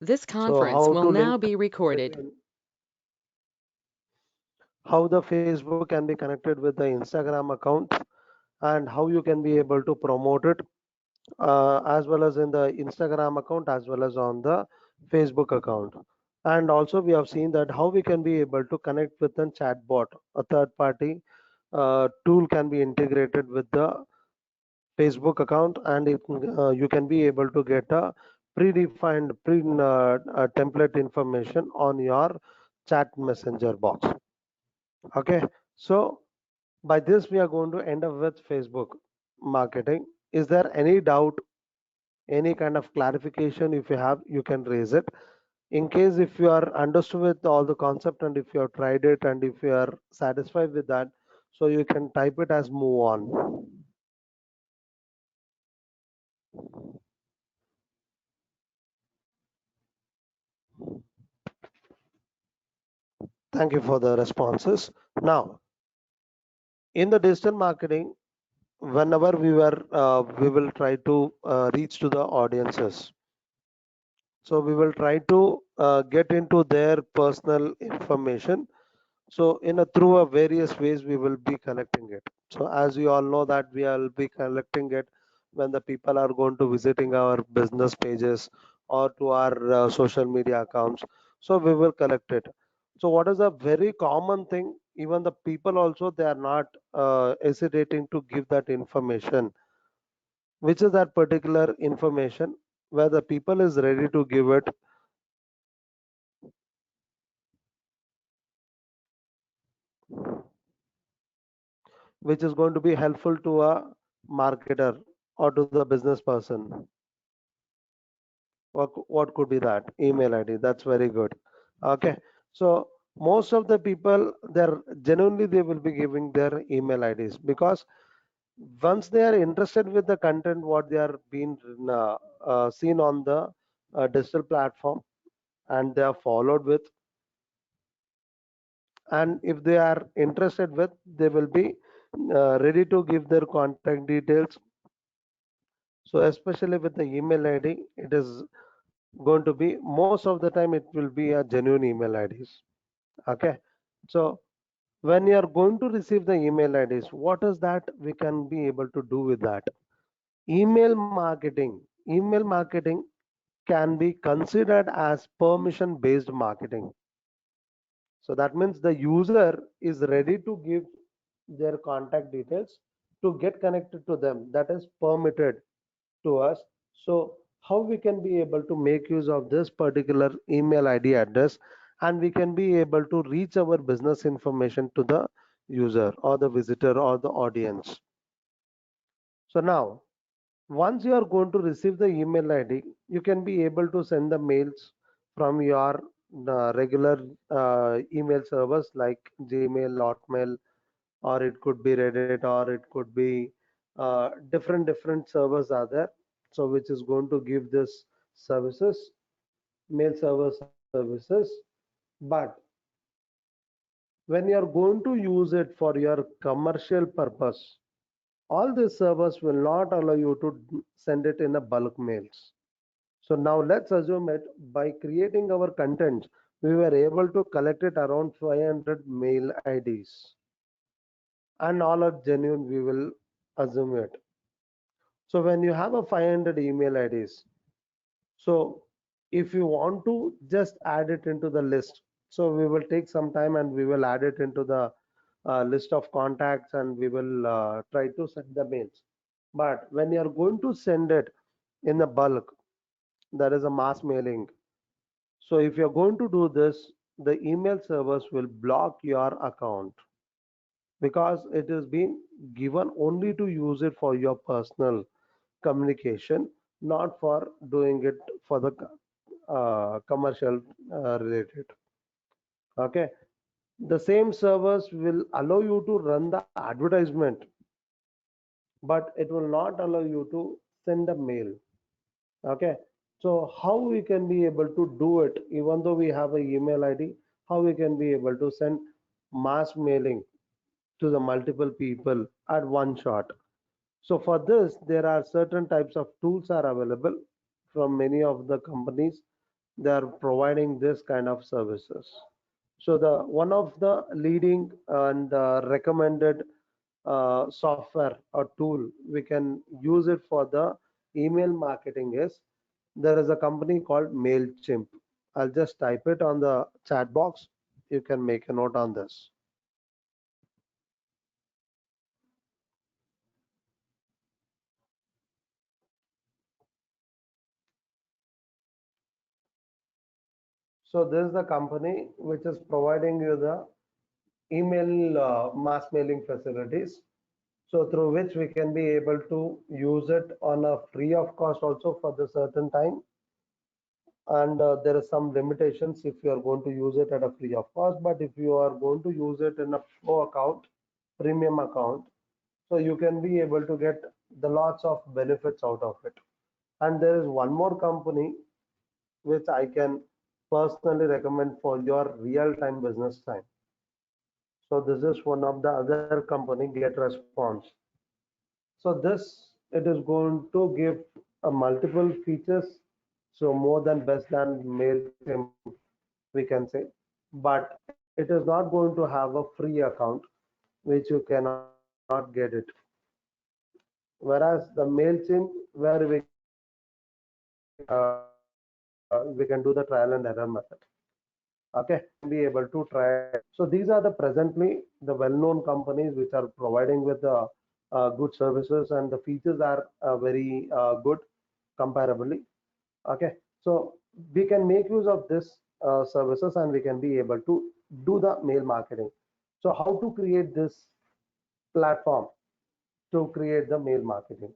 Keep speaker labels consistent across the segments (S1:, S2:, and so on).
S1: This
S2: So
S1: conference
S2: how
S1: will
S2: to
S1: now
S2: link
S1: be recorded.
S2: between how the Facebook can be connected with the Instagram account and how you can be able to promote it as well as in the Instagram account as well as on the Facebook account. And also we have seen that how we can be able to connect with a chatbot, a third party tool can be integrated with the Facebook account, and you can be able to get a predefined template information on your chat messenger box. Okay, so by this we are going to end up with Facebook marketing. Is there any doubt, any kind of clarification? If you have, you can raise it. In case if you are understood with all the concept and if you have tried it and if you are satisfied with that, so you can type it as move on. Thank you for the responses. Now, in the digital marketing, whenever we will try to reach to the audiences. So we will try to get into their personal information. So in a through a various ways we will be collecting it. So as you all know that we will be collecting it when the people are going to visiting our business pages or to our social media accounts. So we will collect it. So what is a very common thing? Even the people also they are not hesitating to give that information. Which is that particular information where the people is ready to give it, which is going to be helpful to a marketer or to the business person. What could be that? Email ID. That's very good. Okay. So most of the people, they're genuinely they will be giving their email IDs because once they are interested with the content, what they are being seen on the digital platform, and they are followed with, and if they are interested with, they will be ready to give their contact details. So especially with the email ID, it is going to be most of the time it will be a genuine email IDs. Okay. So when you are going to receive the email IDs, what is that we can be able to do with that? Email marketing. Email marketing can be considered as permission based marketing. So that means the user is ready to give their contact details to get connected to them. That is permitted to us. So how we can be able to make use of this particular email ID address, and we can be able to reach our business information to the user or the visitor or the audience. So now once you are going to receive the email ID, you can be able to send the mails from your regular email servers like Gmail, Hotmail, or it could be Reddit, or it could be different servers are there. So which is going to give this services, mail server services. But when you are going to use it for your commercial purpose, all these servers will not allow you to send it in a bulk mails. So now let's assume it by creating our content, we were able to collect it around 500 mail IDs, and all are genuine, we will assume it. So when you have a 500 email IDs, so if you want to just add it into the list, so we will take some time and we will add it into the list of contacts and we will try to send the mails. But when you are going to send it in the bulk, there is a mass mailing. So if you're going to do this, the email servers will block your account because it is being given only to use it for your personal communication, not for doing it for the commercial related. Okay. The same servers will allow you to run the advertisement, but it will not allow you to send a mail. Okay. So how we can be able to do it, even though we have a email ID, how we can be able to send mass mailing to the multiple people at one shot. So for this, there are certain types of tools are available from many of the companies. they are providing this kind of services. So the one of the leading and recommended software or tool we can use it for the email marketing is, there is a company called Mailchimp. I'll just type it on the chat box. You can make a note on this. So this is the company which is providing you the email mass mailing facilities. So through which we can be able to use it on a free of cost also for the certain time. And there is some limitations if you are going to use it at a free of cost. But if you are going to use it in a pro account, premium account, so you can be able to get the lots of benefits out of it. And there is one more company which I can personally recommend for your real-time business time. So this is one of the other company, GetResponse. So this, it is going to give a multiple features, so more than best than Mailchimp, we can say. But it is not going to have a free account, which you cannot get it. Whereas the Mailchimp, where we can we can do the trial and error method. Okay, so we can be able to try it. So these are the presently the well-known companies which are providing with the good services, and the features are very good comparably. Okay, so we can make use of this services and we can be able to do the mail marketing. So how to create this platform to create the mail marketing?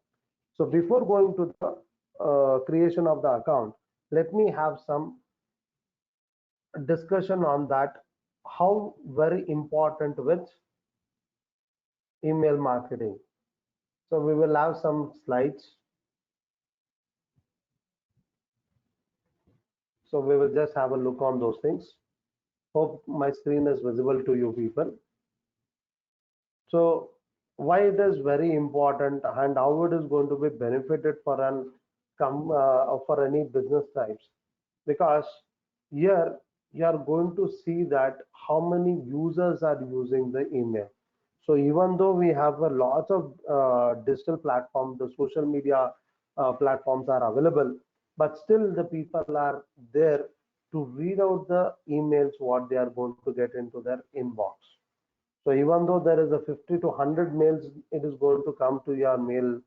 S2: So before going to the creation of the account, let me have some discussion on that, how very important with email marketing. So we will have some slides. So we will just have a look on those things. Hope my screen is visible to you people. So why it is very important and how it is going to be benefited for an for any business types, because here you are going to see that how many users are using the email. So even though we have a lot of digital platforms, the social media platforms are available, but still the people are there to read out the emails what they are going to get into their inbox. So even though there is a 50 to 100 mails, it is going to come to your mail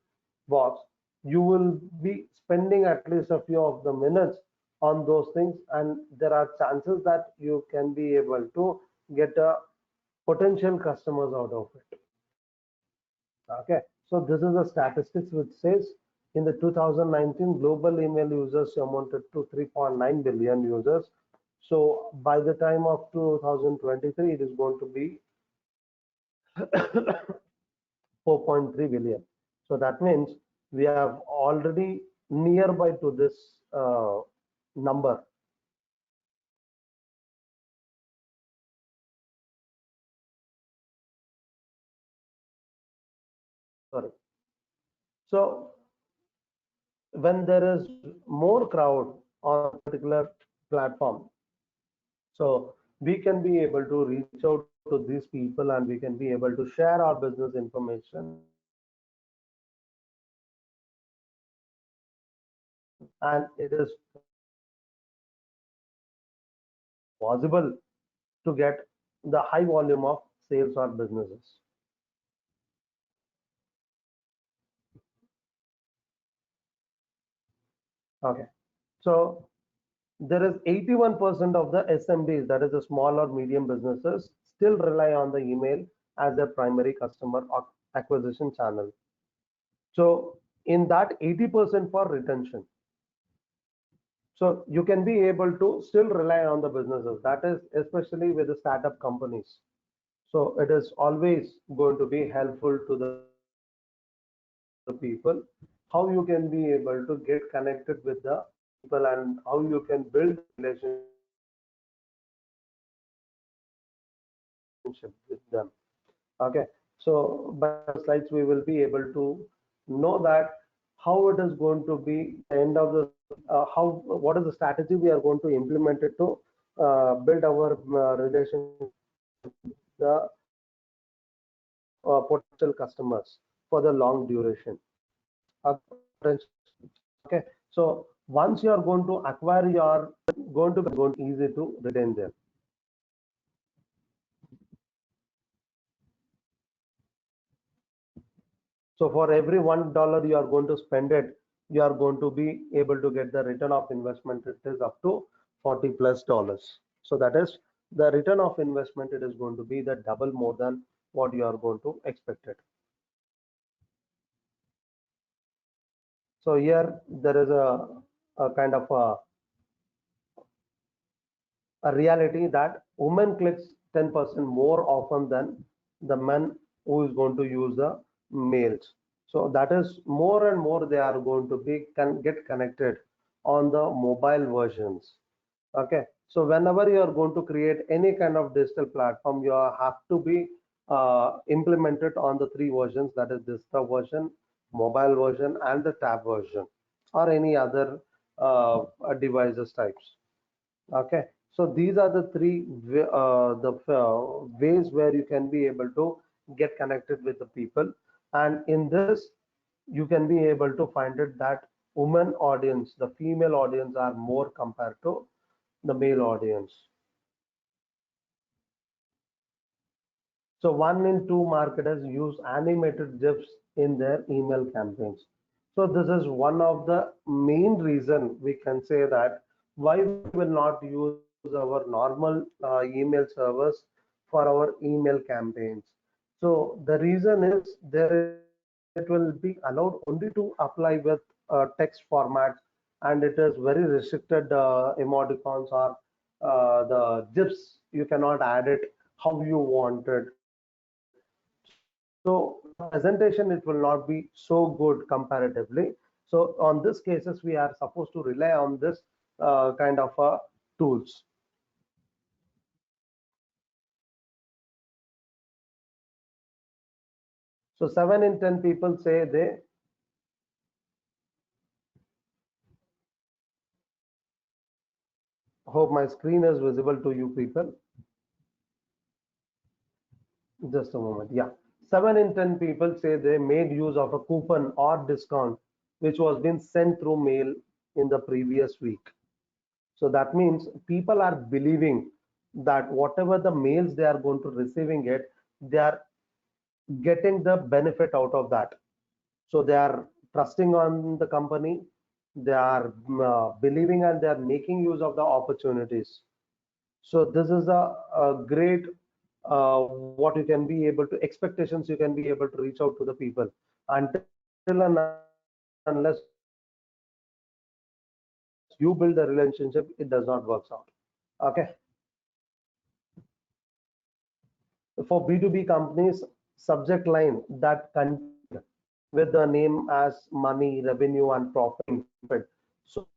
S2: box, you will be spending at least a few of the minutes on those things, and there are chances that you can be able to get a potential customers out of it. Okay, so this is the statistics which says in the 2019 global email users amounted to 3.9 billion users. So by the time of 2023, it is going to be 4.3 billion. So that means we have already nearby to this number. Sorry. So when there is more crowd on a particular platform, so we can be able to reach out to these people and we can be able to share our business information, and it is possible to get the high volume of sales or businesses. Okay. So there is 81% of the SMBs, that is the small or medium businesses, still rely on the email as their primary customer acquisition channel. So in that 80% for retention. So you can be able to still rely on the businesses. That is especially with the startup companies. So it is always going to be helpful to the people how you can be able to get connected with the people and how you can build the relationship with them. Okay. So by the slides, we will be able to know that how we can be able to create the how it is going to be the end of the how what is the strategy we are going to implement it to build our relationship with the potential customers for the long duration. Okay, so once you are going to acquire your going to be going easy to retain them. So for every $1 you are going to spend it, you are going to be able to get the return of investment. It is up to $40+. So that is the return of investment. It is going to be the double more than what you are going to expect it. So here there is a kind of a reality that women clicks 10% more often than the men who is going to use the males. So that is more and more they are going to be can get connected on the mobile versions. Okay, so whenever you are going to create any kind of digital platform, you have to be implemented on the three versions, that is desktop version, mobile version, and the tab version, or any other devices types. Okay, so these are the three ways where you can be able to get connected with the people, and in this you can be able to find it that women audience, the female audience are more compared to the male audience. So 1 in 2 marketers use animated GIFs in their email campaigns. So this is one of the main reason we can say that why we will not use our normal email servers for our email campaigns. So the reason is there it will be allowed only to apply with text formats, and it is very restricted emoticons or the GIFs. You cannot add it how you wanted. So the presentation it will not be so good comparatively. So on this cases we are supposed to rely on this kind of tools. So 7 in 10 people say they hope my screen is visible to you people. Just a moment. Yeah. 7 in 10 people say they made use of a coupon or discount which was being sent through mail in the previous week. So that means people are believing that whatever the mails they are going to receiving it, they are getting the benefit out of that. So they are trusting on the company, they are believing, and they are making use of the opportunities. So this is a great what you can be able to expectations you can be able to reach out to the people. Until and unless you build a relationship, it does not work out. Okay. For B2B companies, subject line that contain with the name as money, revenue, and profit. So,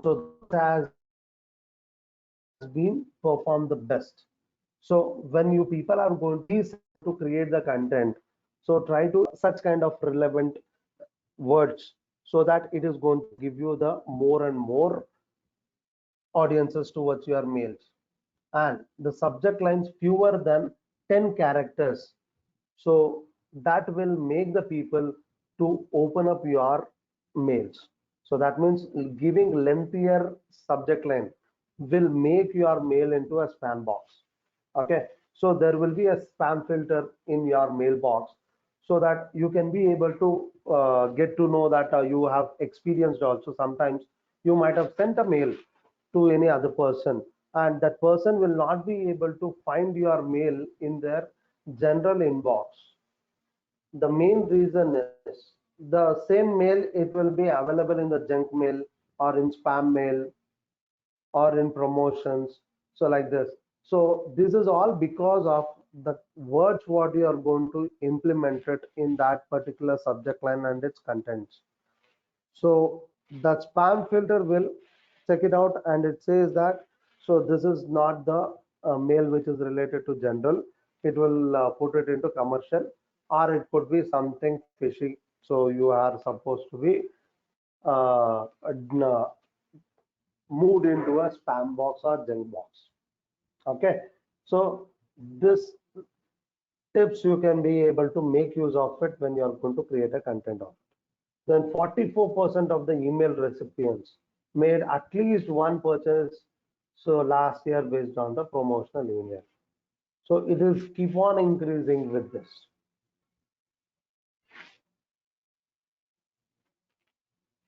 S2: so this has been performed the best. So when you people are going to please to create the content, so try to such kind of relevant words so that it is going to give you the more and more audiences towards your mails, and the subject lines fewer than 10 characters, so that will make the people to open up your mails. So that means giving lengthier subject line will make your mail into a spam box. Okay, so there will be a spam filter in your mailbox so that you can be able to get to know that you have experienced also. Sometimes you might have sent a mail to any other person, and that person will not be able to find your mail in their general inbox. The main reason is the same mail, it will be available in the junk mail or in spam mail or in promotions. So like this. So this is all because of the words what you are going to implement it in that particular subject line and its contents. So the spam filter will check it out, and it says that so this is not the mail which is related to general. It will put it into commercial, or it could be something fishy So you are supposed to be moved into a spam box or junk box. Okay, so this tips you can be able to make use of it when you are going to create a content of it. Then 44% of the email recipients made at least one purchase so last year based on the promotional email. So it is keep on increasing with this.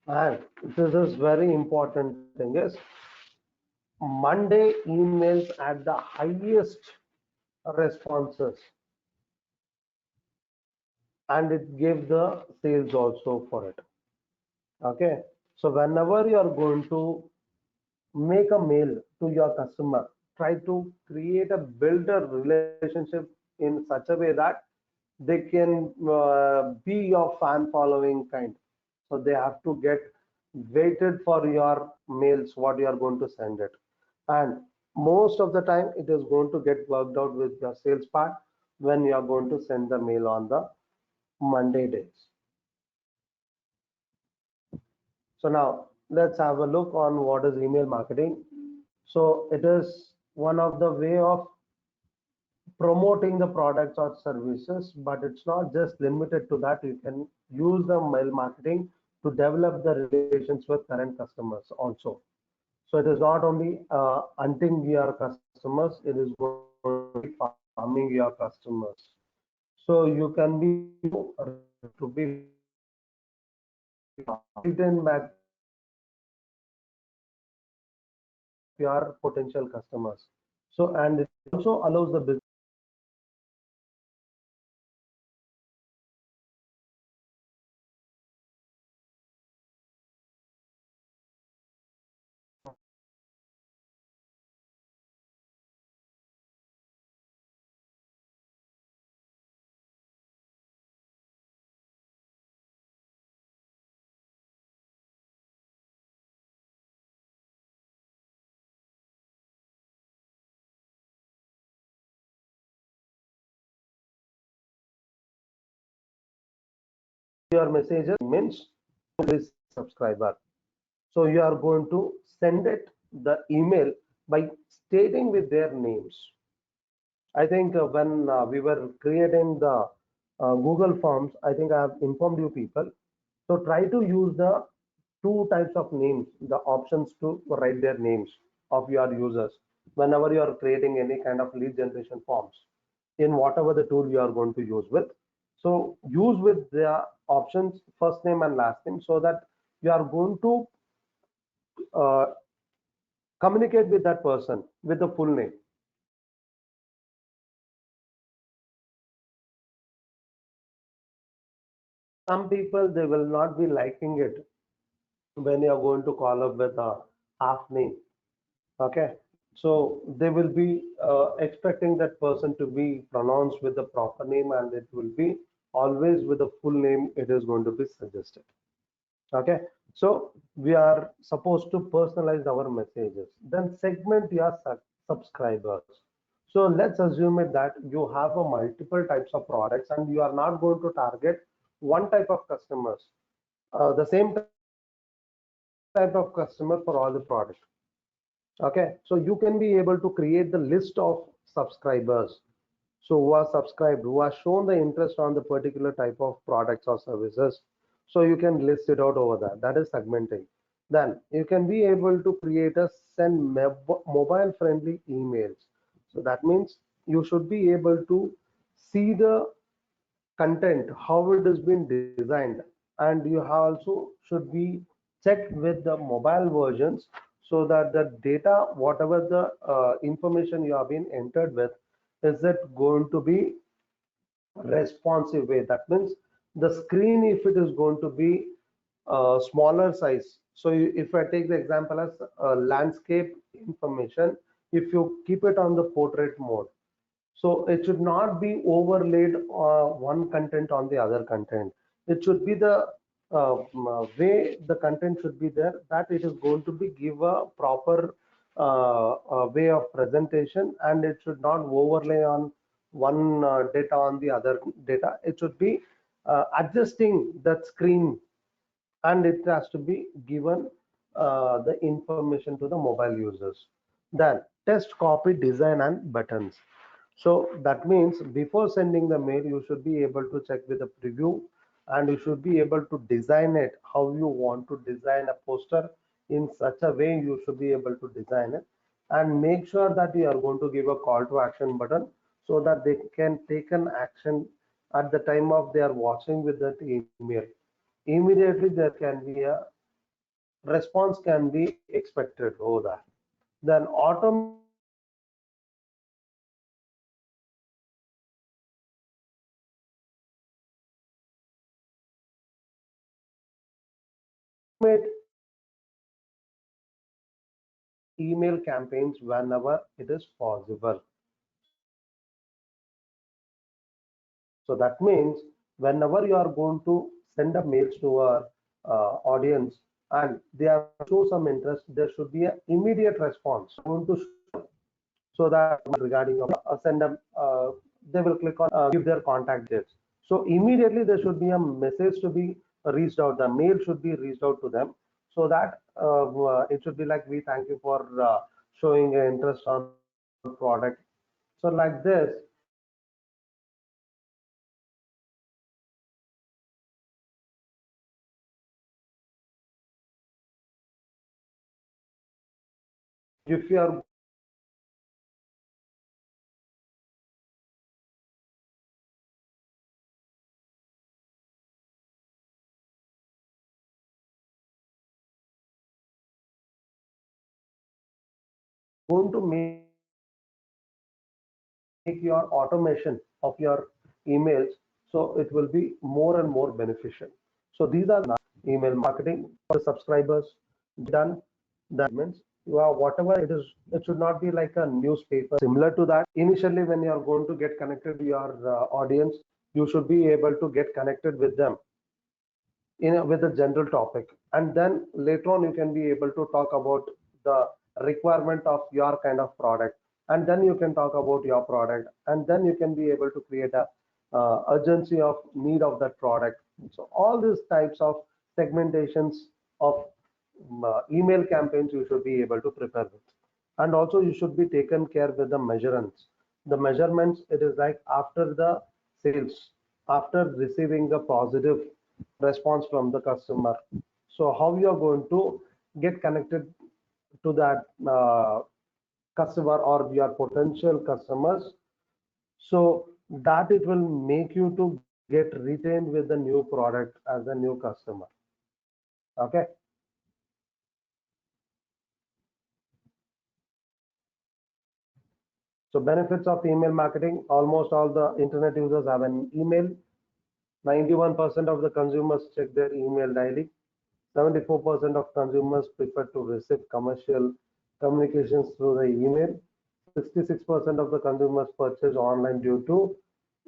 S2: And this is very important thing is Monday emails at the highest responses, and it gave the sales also for it. Okay, so whenever you are going to make a mail to your customer, try to create a build a relationship in such a way that they can be your fan following kind. So they have to get waited for your mails what you are going to send it, and most of the time it is going to get worked out with your sales part when you are going to send the mail on the Monday days. So now let's have a look on what is email marketing. So it is one of the way of promoting the products or services, but it's not just limited to that. You can use the mail marketing to develop the relations with current customers also. So it is not only hunting your customers, it is going to be farming your customers. So you can be to be return back your potential customers. So and it also allows the business your messages means this subscriber. So you are going to send it the email by stating with their names. I think when we were creating the Google Forms, I think I have informed you people. So try to use the two types of names, the options to write their names of your users whenever you are creating any kind of lead generation forms in whatever the tool you are going to use with. So use with the options first name and last name so that you are going to uh, communicate with that person with the full name. Some people they will not be liking it when you are going to call up with a half name. Okay, so they will be expecting that person to be pronounced with the proper name, and it will be always with the full name. It is going to be suggested. Okay, so we are supposed to personalize our messages, then segment your subscribers. So let's assume it that you have a multiple types of products and you are not going to target one type of customers, the same type of customer for all the products. Okay, so you can be able to create the list of subscribers, so who are subscribed, who are shown the interest on the particular type of products or services. So you can list it out over there. That is segmenting. Then you can be able to create a send mobile friendly emails. So that means you should be able to see the content, how it has been designed, and you also should be checked with the mobile versions so that the data, whatever the information you have been entered with, is it going to be responsive way. That means the screen, if it is going to be smaller size. So if I take the example as landscape information, if you keep it on the portrait mode, so it should not be overlaid one content on the other content. It should be the way the content should be there, that it is going to be give a proper way of presentation, and it should not overlay on one data on the other data. It should be adjusting that screen, and it has to be given the information to the mobile users. Then test copy design and buttons. So that means before sending the mail, you should be able to check with the preview, and you should be able to design it how you want to design a poster. In such a way you should be able to design it, and make sure that you are going to give a call to action button so that they can take an action at the time of they are watching with that email. Immediately there can be a response can be expected over that. Then automate email campaigns whenever it is possible. So that means whenever you are going to send a mails to our audience and they are show some interest, there should be an immediate response going to so that regarding send them they will click on give their contact details. So immediately there should be a message to be reached out. The mail should be reached out to them so that it should be like we thank you for showing interest on product. So like this, if you are going to make your automation of your emails, so it will be more and more beneficial. So these are email marketing for the subscribers done. That means you are whatever it is, it should not be like a newspaper. Similar to that, initially when you are going to get connected to your audience, you should be able to get connected with them with a general topic, and then later on you can be able to talk about the requirement of your kind of product, and then you can talk about your product, and then you can be able to create a urgency of need of that product. So all these types of segmentations of email campaigns you should be able to prepare with. And also you should be taken care with the measurements. The measurements, it is like after the sales, after receiving the positive response from the customer, so how you are going to get connected to that customer or your potential customers, so that it will make you to get retained with the new product as a new customer. Okay. So benefits of email marketing: almost all the internet users have an email. 91% of the consumers check their email daily. 74% of consumers prefer to receive commercial communications through the email. 66% of the consumers purchase online due to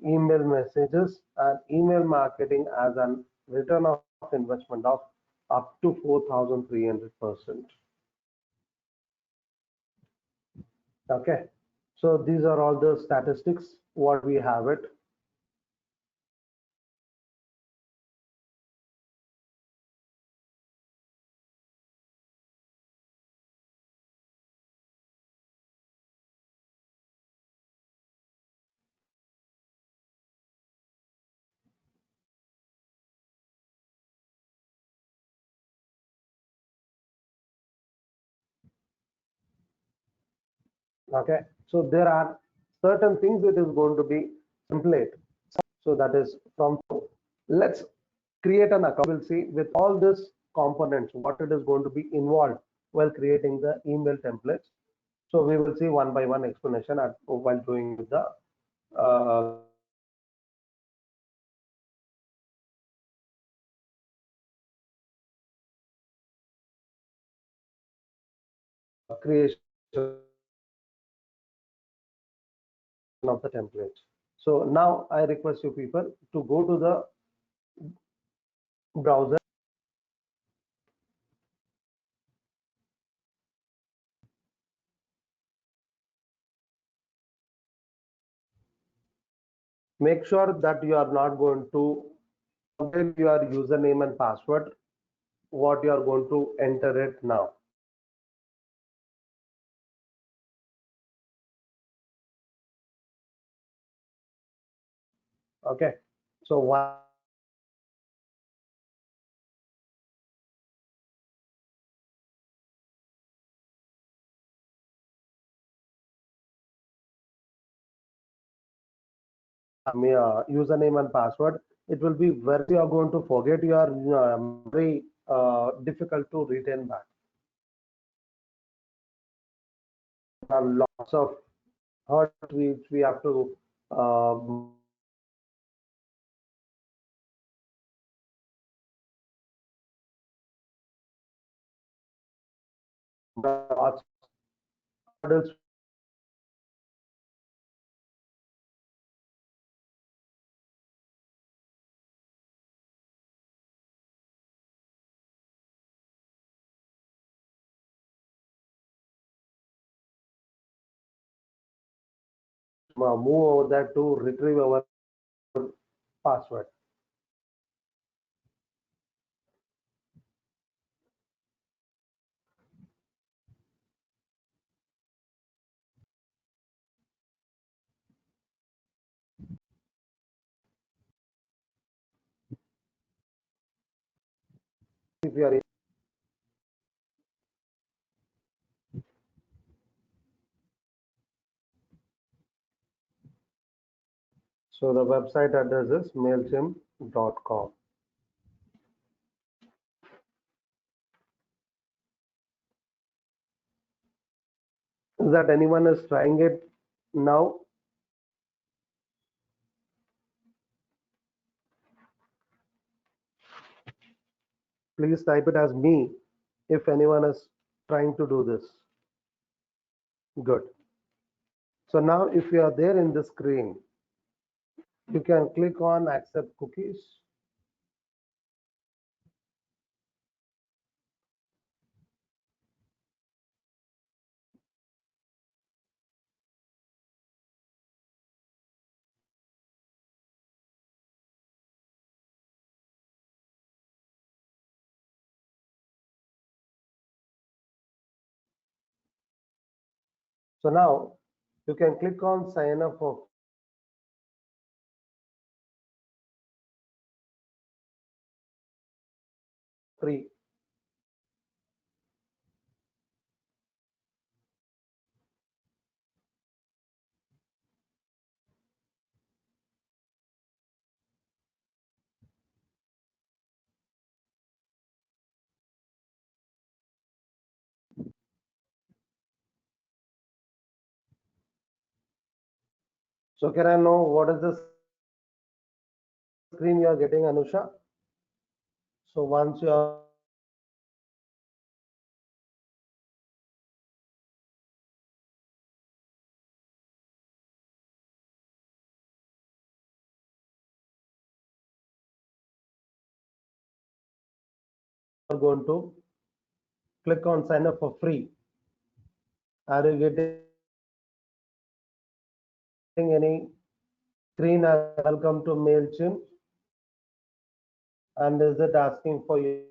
S2: email messages, and email marketing as an return of investment of up to 4,300%. Okay. So these are all the statistics what we have it. Okay, so there are certain things that is going to be template. So that is from, let's create an account. We'll see with all this components what it is going to be involved while creating the email templates. So we will see one by one explanation at, while doing the creation of the templates. So now I request you people to go to the browser. Make sure that you are not going to forget your username and password, what you are going to enter it now. Okay. So once username and password, it will be very you are going to forget your very difficult to retain back. There are lots of hurt which we have to lots hurdles move over there to retrieve our password. If you are so the website address is mailchimp.com. Is that anyone is trying it now? Please type it as me if anyone is trying to do this. Good. So now if you are there in the screen, you can click on accept cookies. So now you can click on sign up for free. So can I know what is the screen you are getting, Anusha? So once you are going to click on sign up for free, are you getting any screen as welcome to MailChimp? And is it asking for your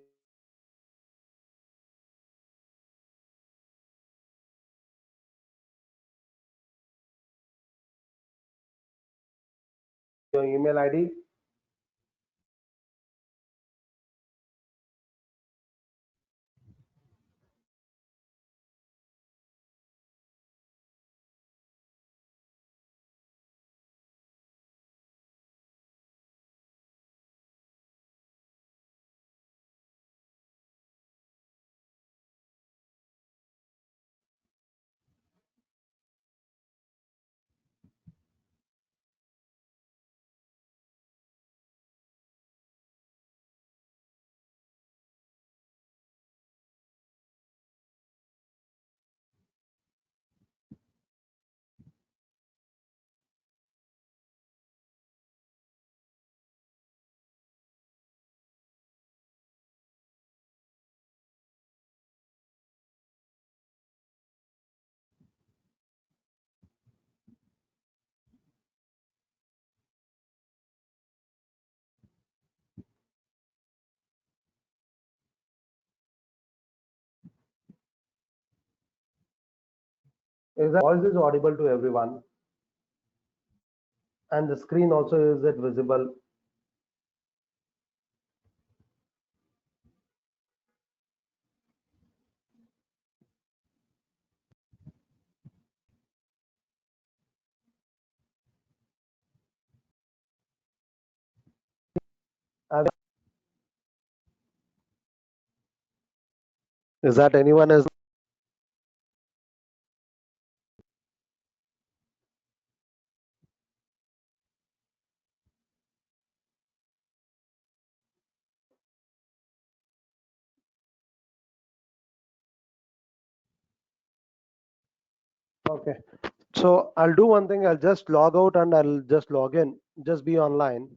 S2: email ID? Is that voice is audible to everyone? And the screen also is it visible? Uh, Is that anyone is okay? So I'll do one thing. I'll just log out and I'll just log in. Just be online.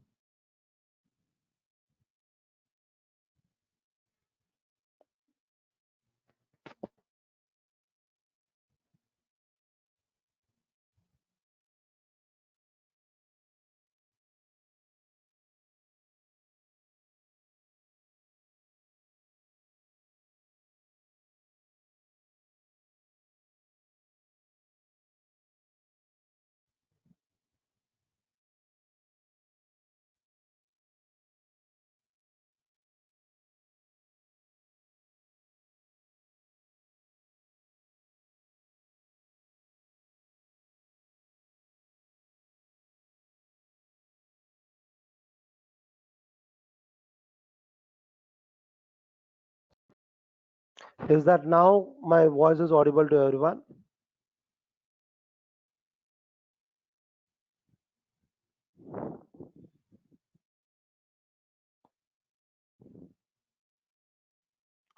S2: Is that now my voice is audible to everyone?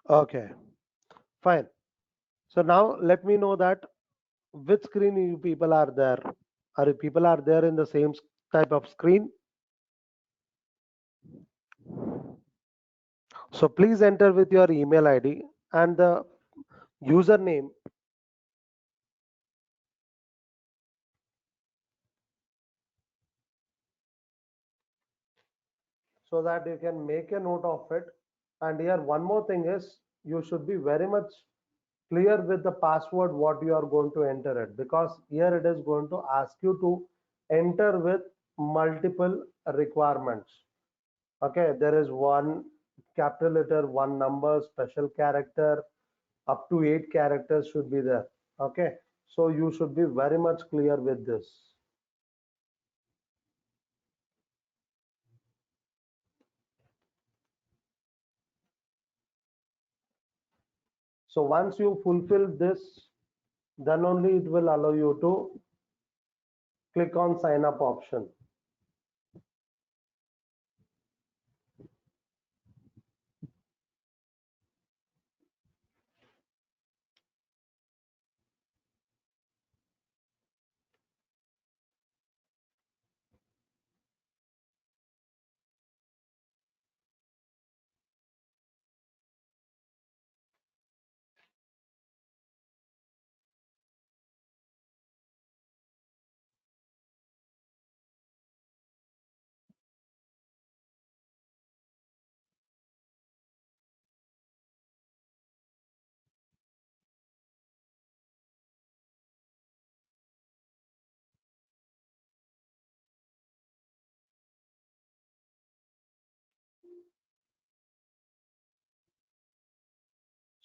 S2: Okay, fine. So now let me know that which screen you people are there. Are you people are there in the same type of screen? So please enter with your email ID and the username so that you can make a note of it. And here one more thing is you should be very much clear with the password what you are going to enter it, because here it is going to ask you to enter with multiple requirements. Okay, there is one capital letter, one number, special character, up to 8 characters should be there. Okay, so you should be very much clear with this. So once you fulfill this, then only it will allow you to click on sign up option.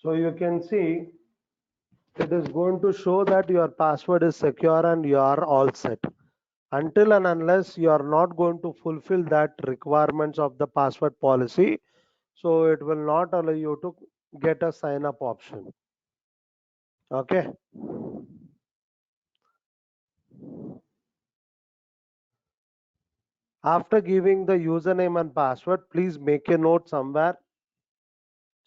S2: So you can see it is going to show that your password is secure and you are all set. Until and unless you are not going to fulfill that requirements of the password policy, so it will not allow you to get a sign up option. Okay. After giving the username and password, please make a note somewhere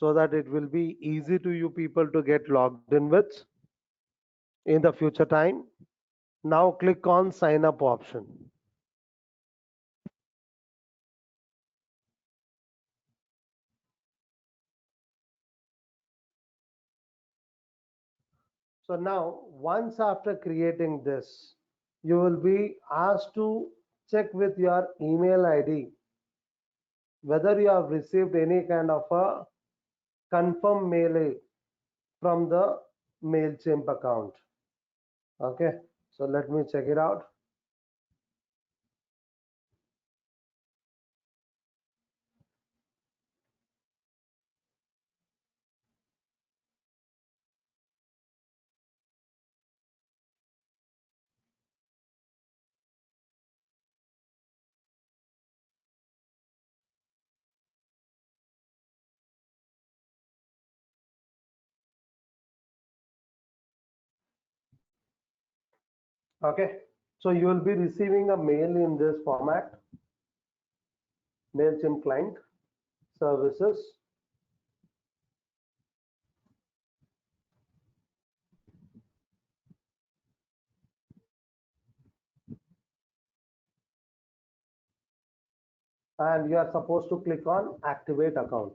S2: so that it will be easy to you people to get logged in with in the future time. Now click on sign up option. So now once after creating this, you will be asked to check with your email ID whether you have received any kind of a confirm mail from the MailChimp account. Okay, so let me check it out. Okay, so you will be receiving a mail in this format: MailChimp client services. And you are supposed to click on activate account.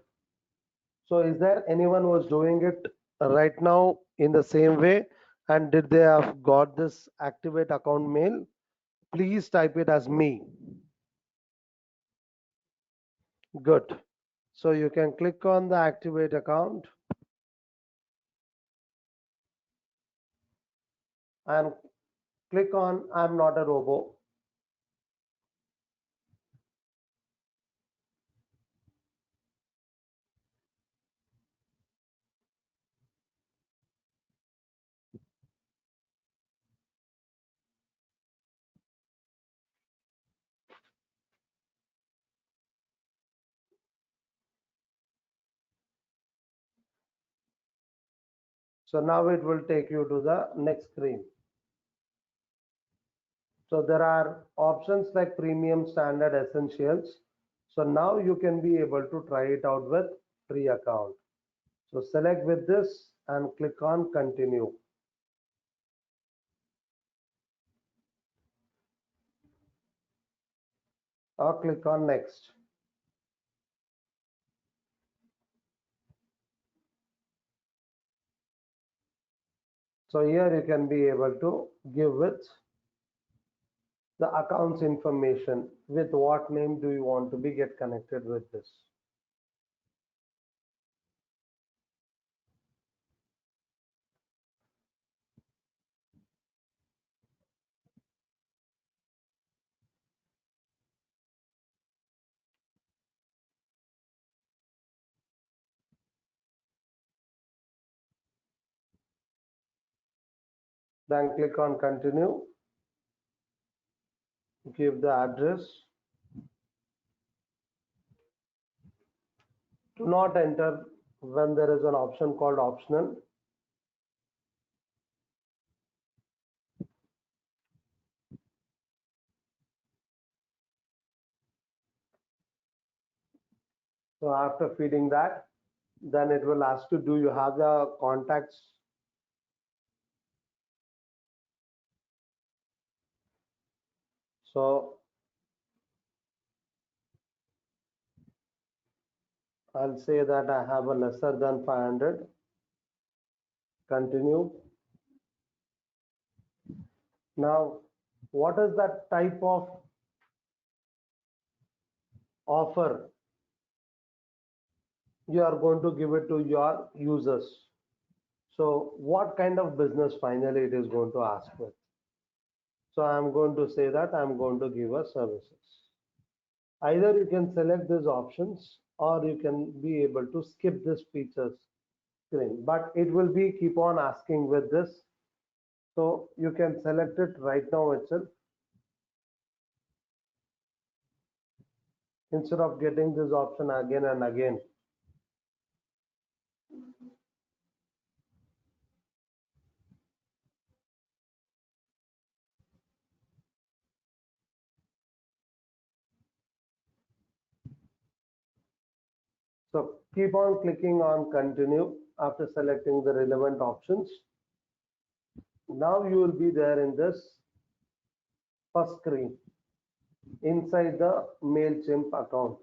S2: So is there anyone who is doing it right now in the same way? And did they have got this activate account mail? Please type it as me. Good. So you can click on the activate account and click on I'm not a robo. So now it will take you to the next screen. So there are options like premium, standard, essentials. So now you can be able to try it out with free account. So select with this and click on continue, or click on next. So here you can be able to give with the accounts information, with what name do you want to be get connected with this. Then click on continue, give the address. Do not enter when there is an option called optional. So after feeding that, then it will ask you, do you have the contacts? So I'll say that I have a lesser than 500. Continue. Now, what is that type of offer you are going to give it to your users? So what kind of business finally it is going to ask with? So I'm going to say that I'm going to give us services. Either you can select these options or you can be able to skip this features screen, but it will be keep on asking with this. So you can select it right now itself instead of getting this option again and again. So keep on clicking on continue after selecting the relevant options. Now you will be there in this first screen inside the MailChimp account.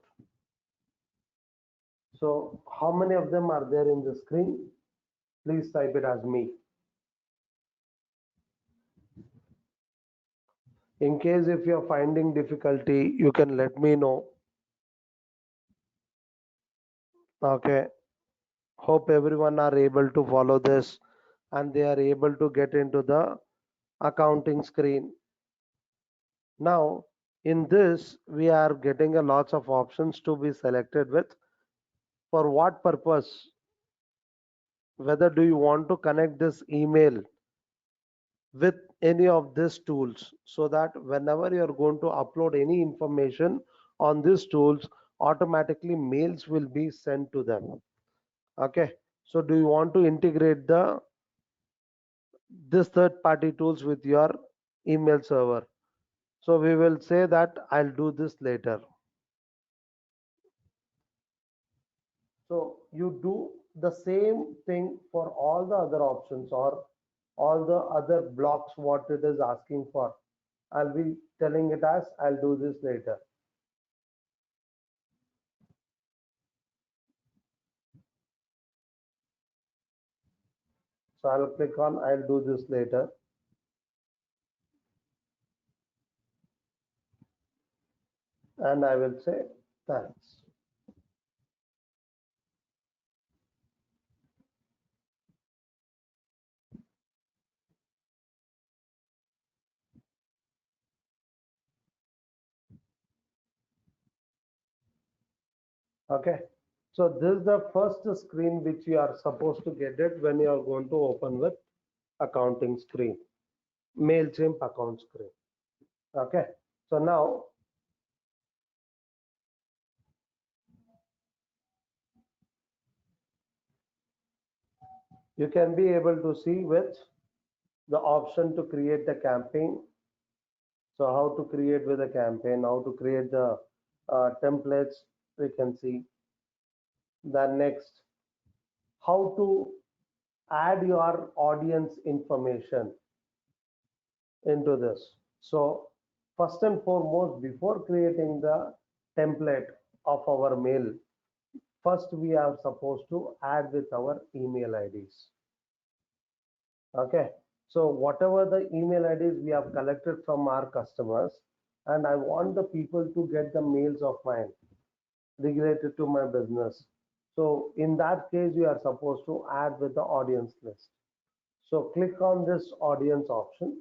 S2: So how many of them are there in the screen? Please type it as me. In case if you're finding difficulty, you can let me know. Okay. Hope everyone are able to follow this and they are able to get into the accounting screen. Now, in this, we are getting a lots of options to be selected with. For what purpose? Whether do you want to connect this email with any of these tools so that whenever you're going to upload any information on these tools, automatically mails will be sent to them. Okay. So do you want to integrate the this third party tools with your email server? So we will say that I'll do this later. So you do the same thing for all the other options or all the other blocks what it is asking for. I'll be telling it as I'll do this later. So I'll click on I'll do this later and I will say thanks. Okay. So this is the first screen which you are supposed to get it when you are going to open with accounting screen, MailChimp account screen. Okay. So now you can be able to see with the option to create the campaign. So how to create with a campaign, how to create the templates, we can see. Then next, how to add your audience information into this. So first and foremost, before creating the template of our mail, first we are supposed to add with our email IDs. Okay. So whatever the email IDs we have collected from our customers, and I want the people to get the mails of mine related to my business. So in that case, you are supposed to add with the audience list. So click on this audience option.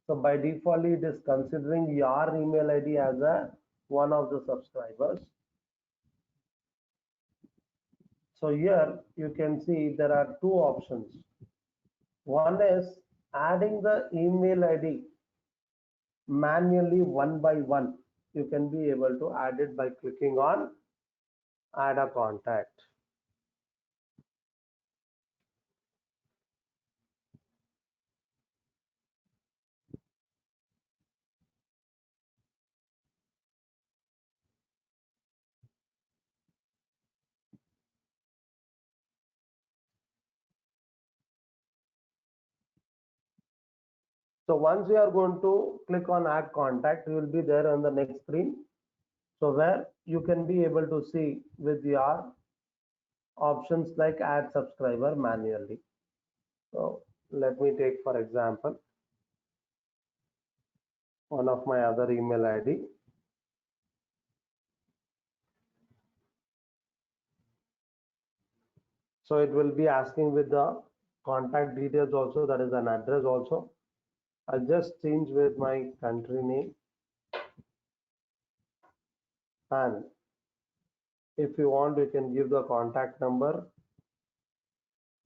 S2: So by default, it is considering your email ID as a one of the subscribers. So here you can see there are two options. One is adding the email ID manually one by one. You can be able to add it by clicking on add a contact. So once you are going to click on add contact, you will be there on the next screen. So where you can be able to see with your options like add subscriber manually. So let me take for example one of my other email ID. So it will be asking with the contact details also, that is an address also. I'll just change with my country name, and if you want you can give the contact number,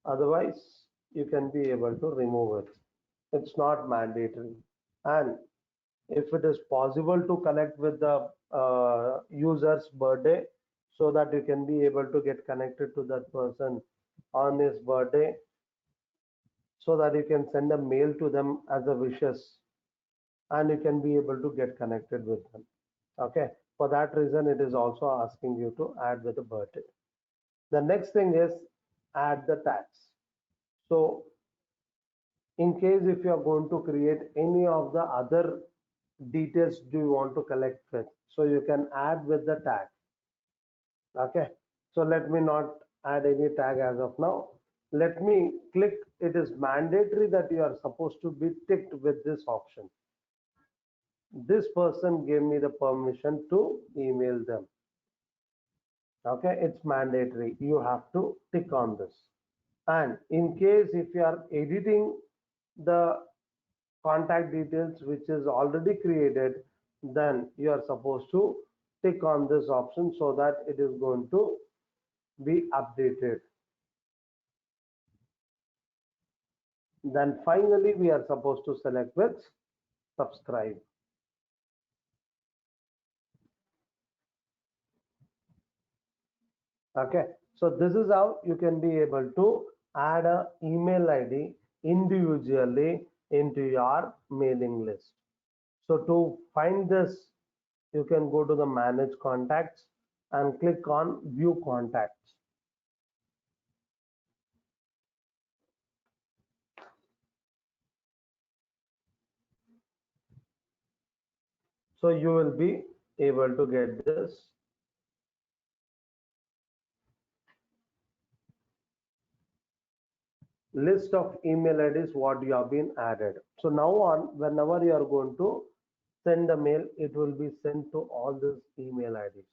S2: otherwise you can be able to remove it. It's not mandatory. And if it is possible to connect with the user's birthday so that you can be able to get connected to that person on his birthday, so that you can send a mail to them as a wishes and you can be able to get connected with them. Okay. For that reason, it is also asking you to add with the birthday. The next thing is add the tags. So in case if you are going to create any of the other details do you want to collect with, so you can add with the tag. Okay. So let me not add any tag as of now. Let me click. It is mandatory that you are supposed to be ticked with this option. This person gave me the permission to email them. Okay, it's mandatory. You have to tick on this. And in case if you are editing the contact details which is already created, then you are supposed to tick on this option so that it is going to be updated. Then finally we are supposed to select with subscribe. Okay, so this is how you can be able to add a email ID individually into your mailing list. So to find this, you can go to the manage contacts and click on view contacts. So you will be able to get this list of email IDs what you have been added. So now on, whenever you are going to send a mail, it will be sent to all these email IDs.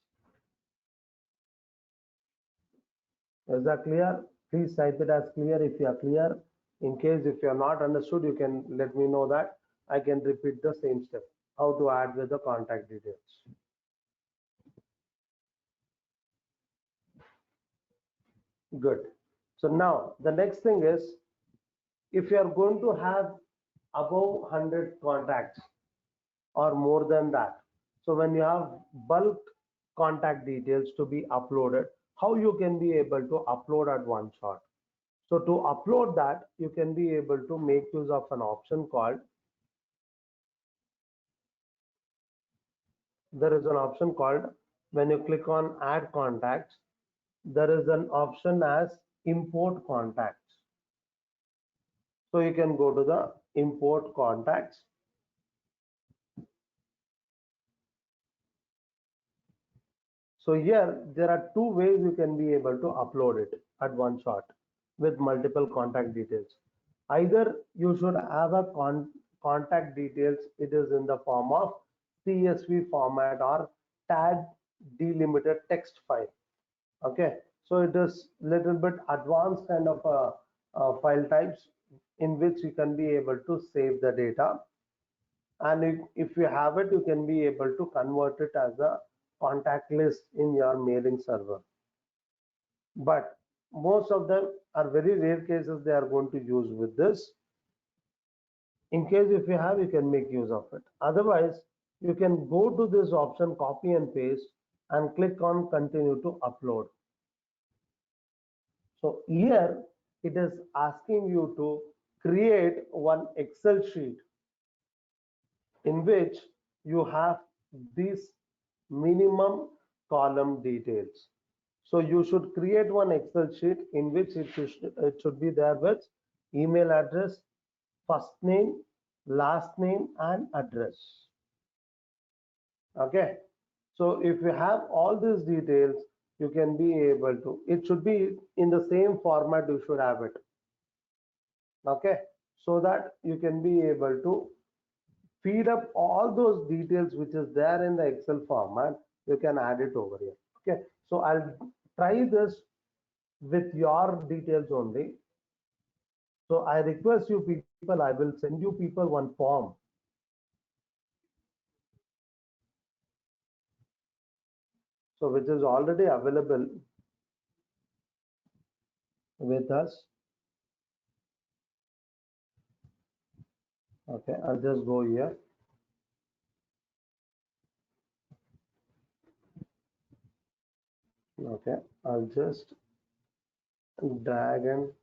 S2: Is that clear? Please type it as clear if you are clear. In case if you are not understood, you can let me know that I can repeat the same step. How to add with the contact details. Good. So now the next thing is if you are going to have above 100 contacts or more than that. So when you have bulk contact details to be uploaded, how you can be able to upload at one shot? So to upload that, you can be able to make use of an option called, there is an option called, when you click on add contacts, there is an option as import contacts. So you can go to the import contacts. So here there are two ways you can be able to upload it at one shot with multiple contact details. Either you should have a contact details, it is in the form of CSV format or tag delimited text file. Okay, so it is little bit advanced kind of file types in which you can be able to save the data, and if you have it, you can be able to convert it as a contact list in your mailing server. But most of them are very rare cases they are going to use with this. In case if you have, you can make use of it. Otherwise, you can go to this option, copy and paste, and click on continue to upload. So here it is asking you to create one Excel sheet in which you have these minimum column details. So you should create one Excel sheet in which it should be there with email address, first name, last name, and address. Okay. So if you have all these details, you can be able to, it should be in the same format you should have it. Okay. So that you can be able to feed up all those details which is there in the Excel format, you can add it over here. Okay, so I'll try this with your details only. So I request you people, I will send you people one form. So which is already available with us. Okay, I'll just go here. Okay, I'll just drag and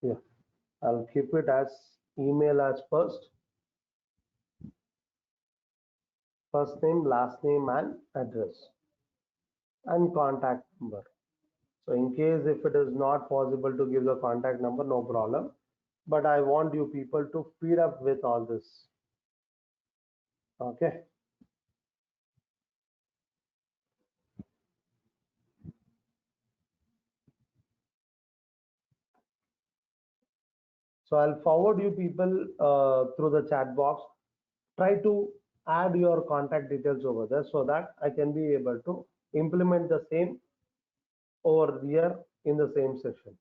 S2: yeah, I'll keep it as email as first name, last name, and address, and contact number. So in case if it is not possible to give the contact number, no problem. But I want you people to speed up with all this. Okay. So I'll forward you people through the chat box. Try to add your contact details over there so that I can be able to implement the same over here in the same session.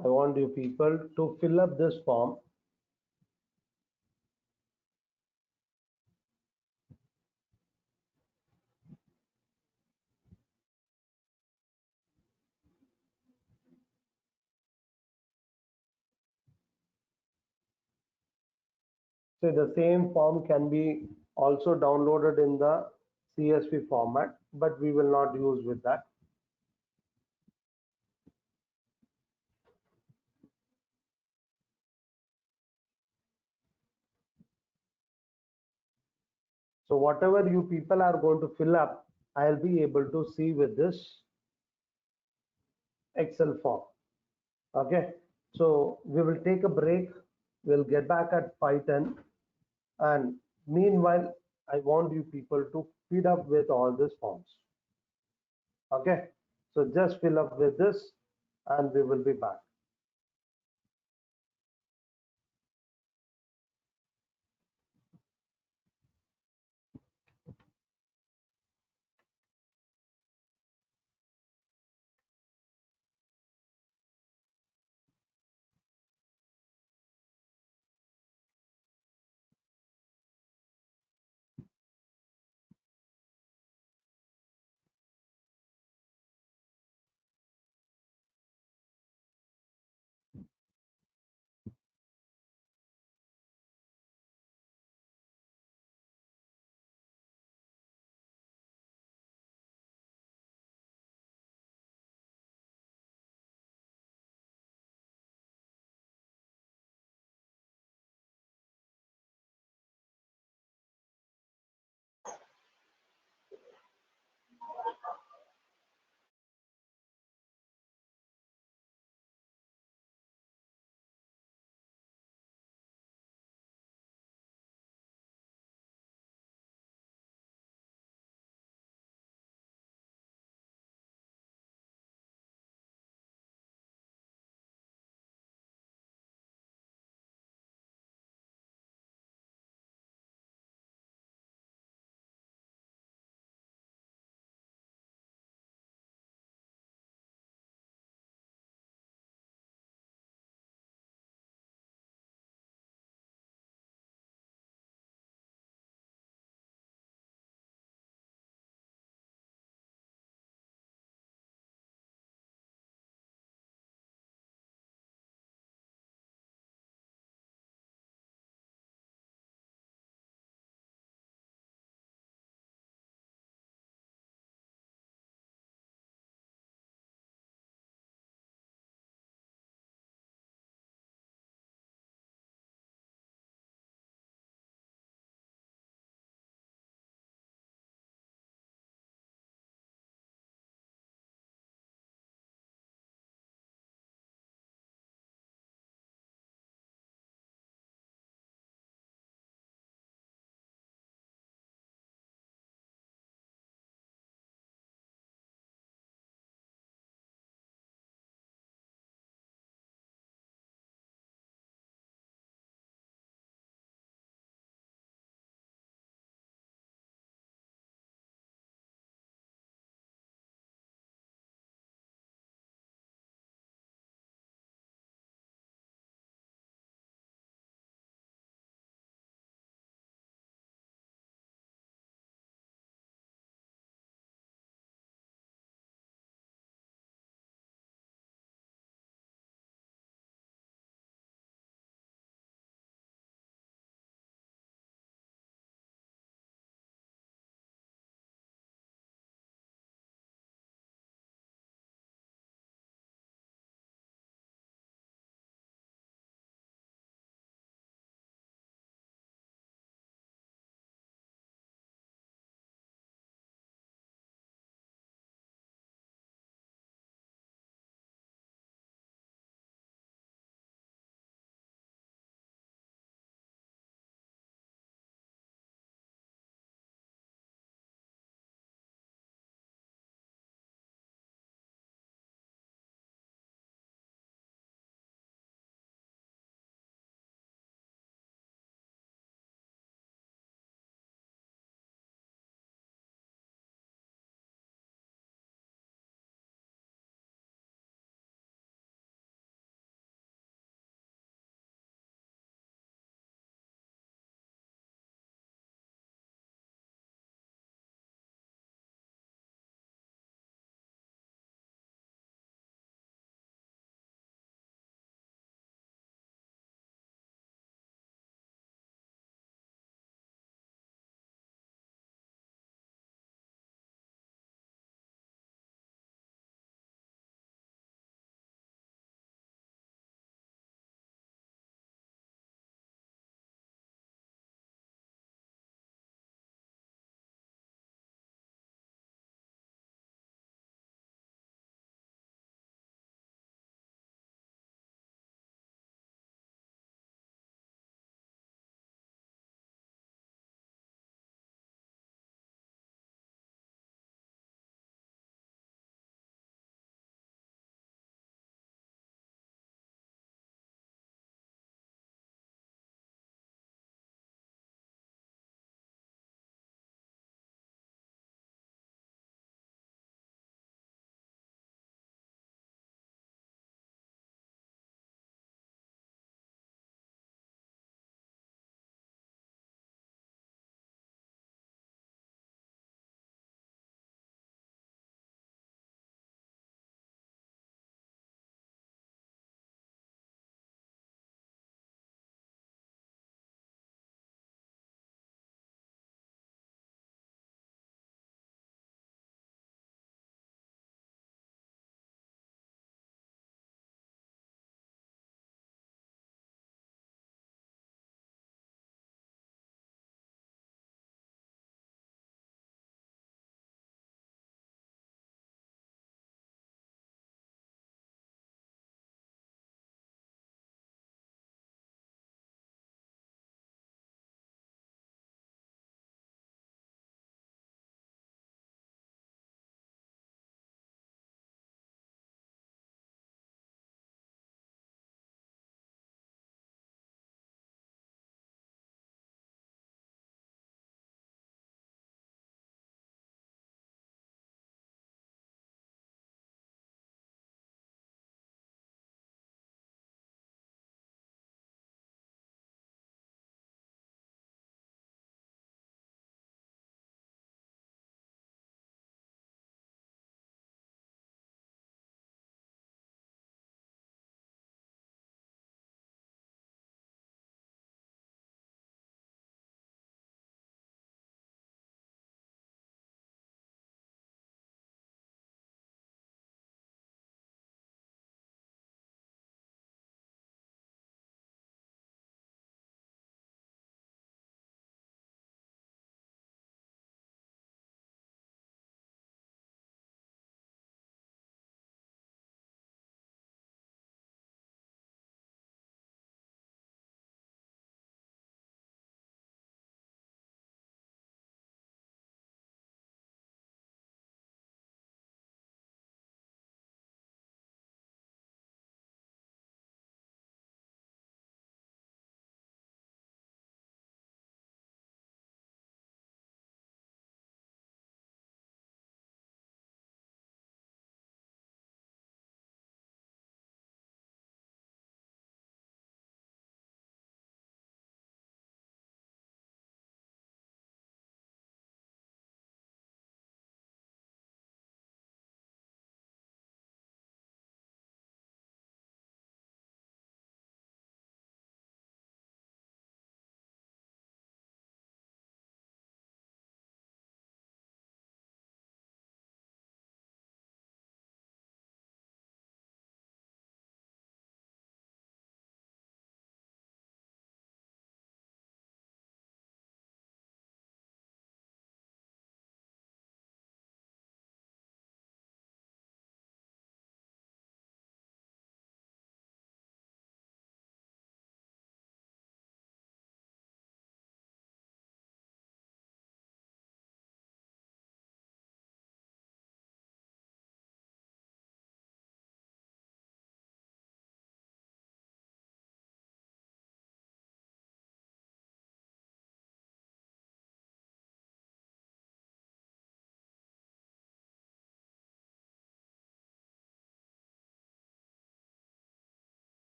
S2: I want you people to fill up this form. So the same form can be also downloaded in the CSV format, but we will not use with that. So whatever you people are going to fill up, I'll be able to see with this Excel form. Okay. So we will take a break. We'll get back at 5:10. And meanwhile, I want you people to feed up with all these forms. Okay. So just fill up with this and we will be back.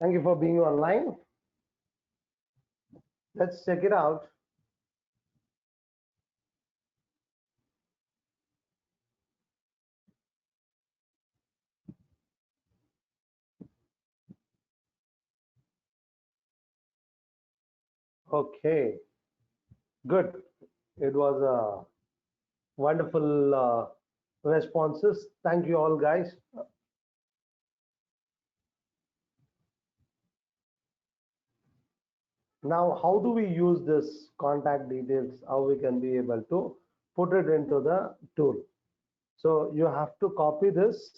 S2: Thank you for being online. Let's check it out. Okay, good. It was a wonderful responses. Thank you all, guys. Now, how do we use this contact details? How we can be able to put it into the tool? So you have to copy this.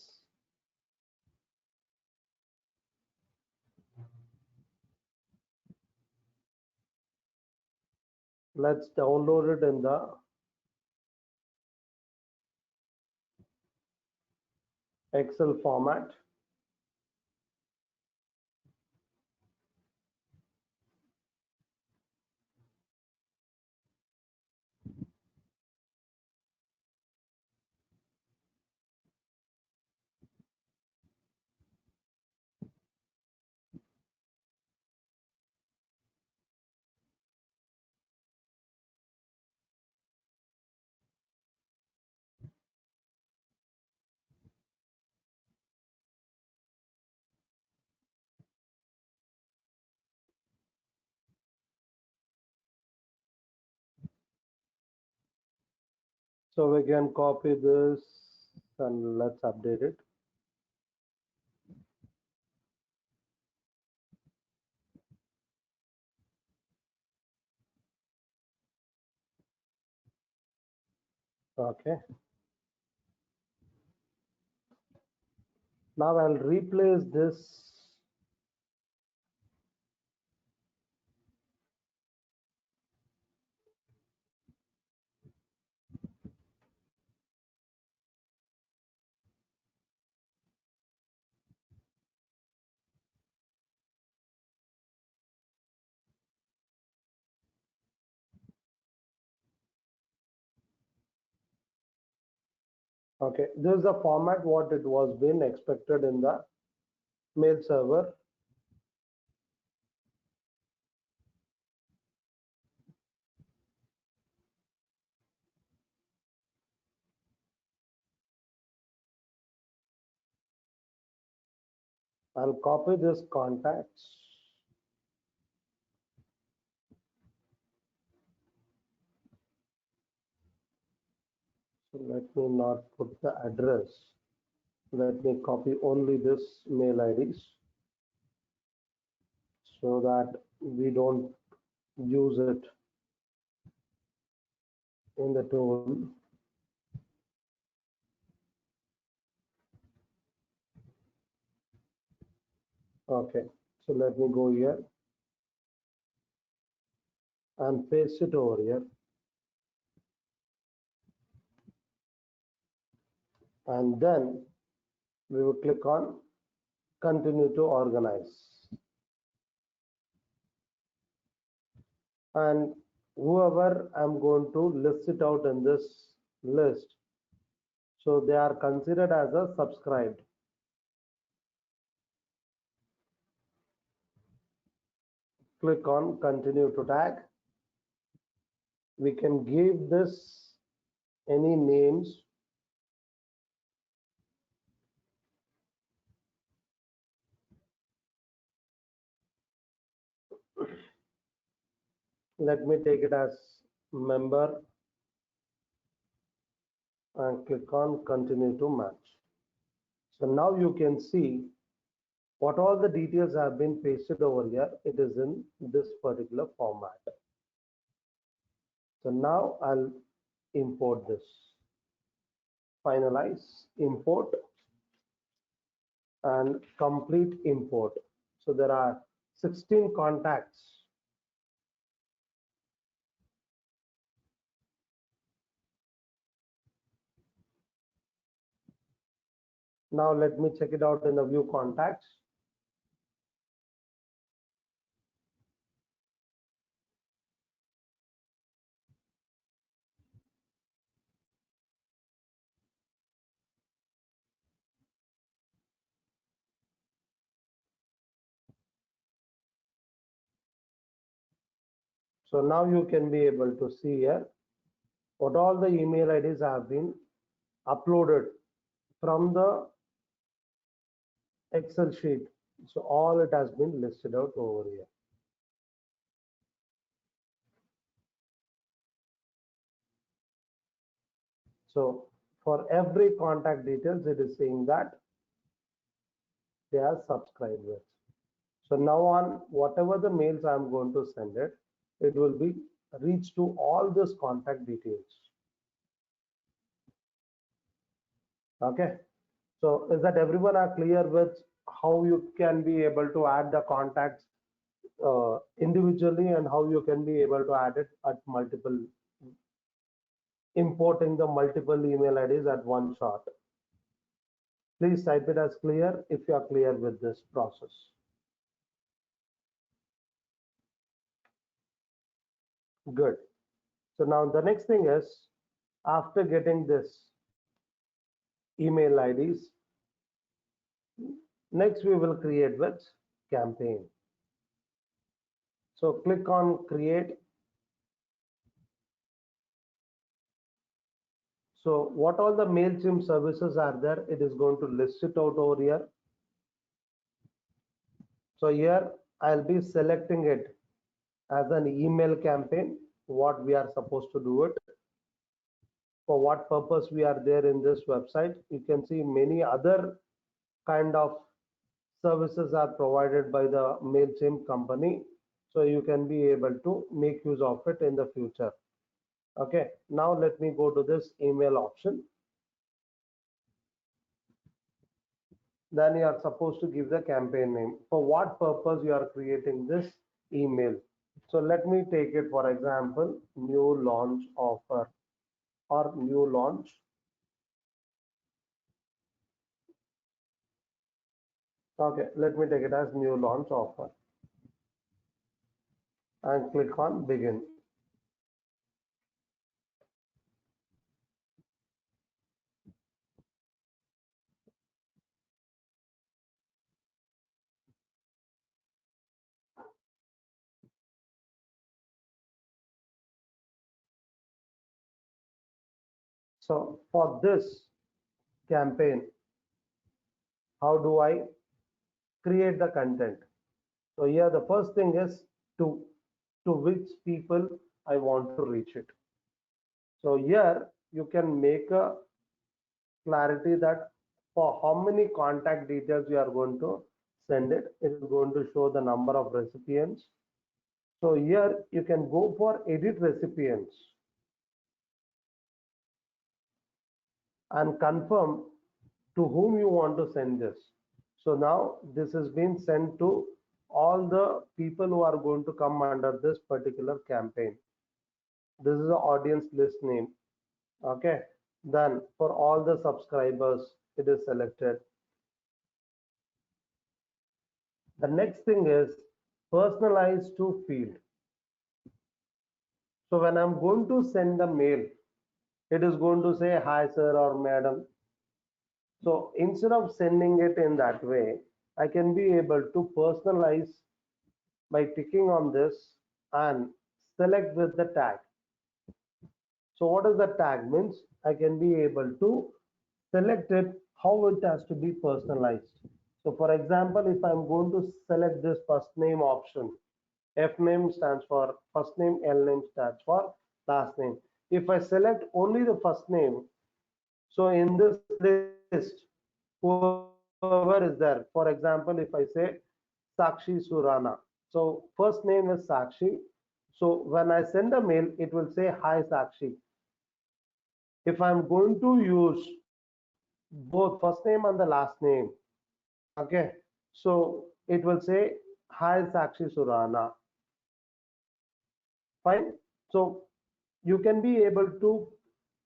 S2: Let's download it in the Excel format. So we can copy this and let's update it. Okay. Now I'll replace this. Okay, this is the format what it was been expected in the mail server. I'll copy this contacts. So let me not put the address. Let me copy only this mail IDs so that we don't use it in the tool. Okay, so let me go here and paste it over here. And then we will click on continue to organize. And whoever I'm going to list it out in this list, so they are considered as a subscribed. Click on continue to tag. We can give this any names. Let me take it as member and click on continue to match. So now you can see what all the details have been pasted over here. It is in this particular format. So now I'll import this. Finalize, import, and complete import. So there are 16 contacts. Now let me check it out in the view contacts. So now you can be able to see here what all the email IDs have been uploaded from the Excel sheet. So all it has been listed out over here. So for every contact details, it is saying that they are subscribed with. So now on whatever the mails I'm going to send it, it will be reach to all these contact details. Okay. So is that everyone are clear with how you can be able to add the contacts individually and how you can be able to add it at multiple, importing the multiple email IDs at one shot? Please type it as clear if you are clear with this process. Good. So now the next thing is, after getting this email IDs, next we will create with campaign. So click on create. So what all the MailChimp services are there, it is going to list it out over here. So here I'll be selecting it as an email campaign, what we are supposed to do it, for what purpose we are there in this website. You can see many other kind of services are provided by the MailChimp company. So you can be able to make use of it in the future. Okay, now let me go to this email option. Then you are supposed to give the campaign name. For what purpose you are creating this email? So let me take it for example, new launch offer or new launch. Okay, let me take it as new launch offer and click on begin. So for this campaign, how do I create the content? So here the first thing is to which people I want to reach it. So here you can make a clarity that for how many contact details you are going to send it. It is going to show the number of recipients. So here you can go for edit recipients and confirm to whom you want to send this. So now this has been sent to all the people who are going to come under this particular campaign. This is the audience list name. Okay. Then for all the subscribers, it is selected. The next thing is personalized to field. So when I'm going to send the mail, it is going to say hi sir or madam. So instead of sending it in that way, I can be able to personalize by ticking on this and select with the tag. So what is the tag means? I can be able to select it how it has to be personalized. So for example, if I'm going to select this first name option, F name stands for first name, L name stands for last name. If I select only the first name, so in this list, whoever is there, for example, if I say Sakshi Surana, so first name is Sakshi. So when I send a mail, it will say hi Sakshi. If I'm going to use both first name and the last name, okay, so it will say hi Sakshi Surana. Fine. So you can be able to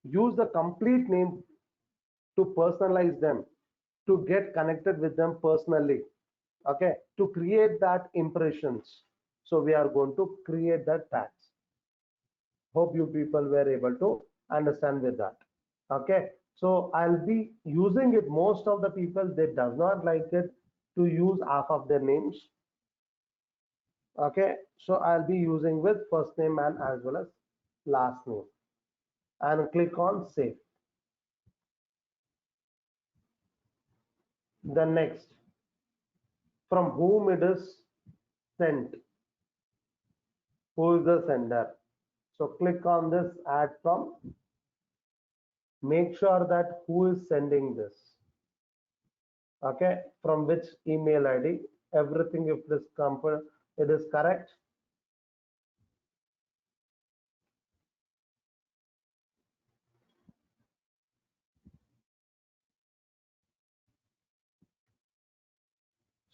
S2: use the complete name to personalize them, to get connected with them personally, okay, to create that impressions. So we are going to create that tags. Hope you people were able to understand with that. Okay, so I'll be using it. Most of the people, they does not like it to use half of their names. Okay, so I'll be using with first name and as well as last name, and click on save. The next, from whom it is sent, who is the sender. So click on this add from. Make sure that who is sending this. Okay, from which email ID, everything if this it is correct.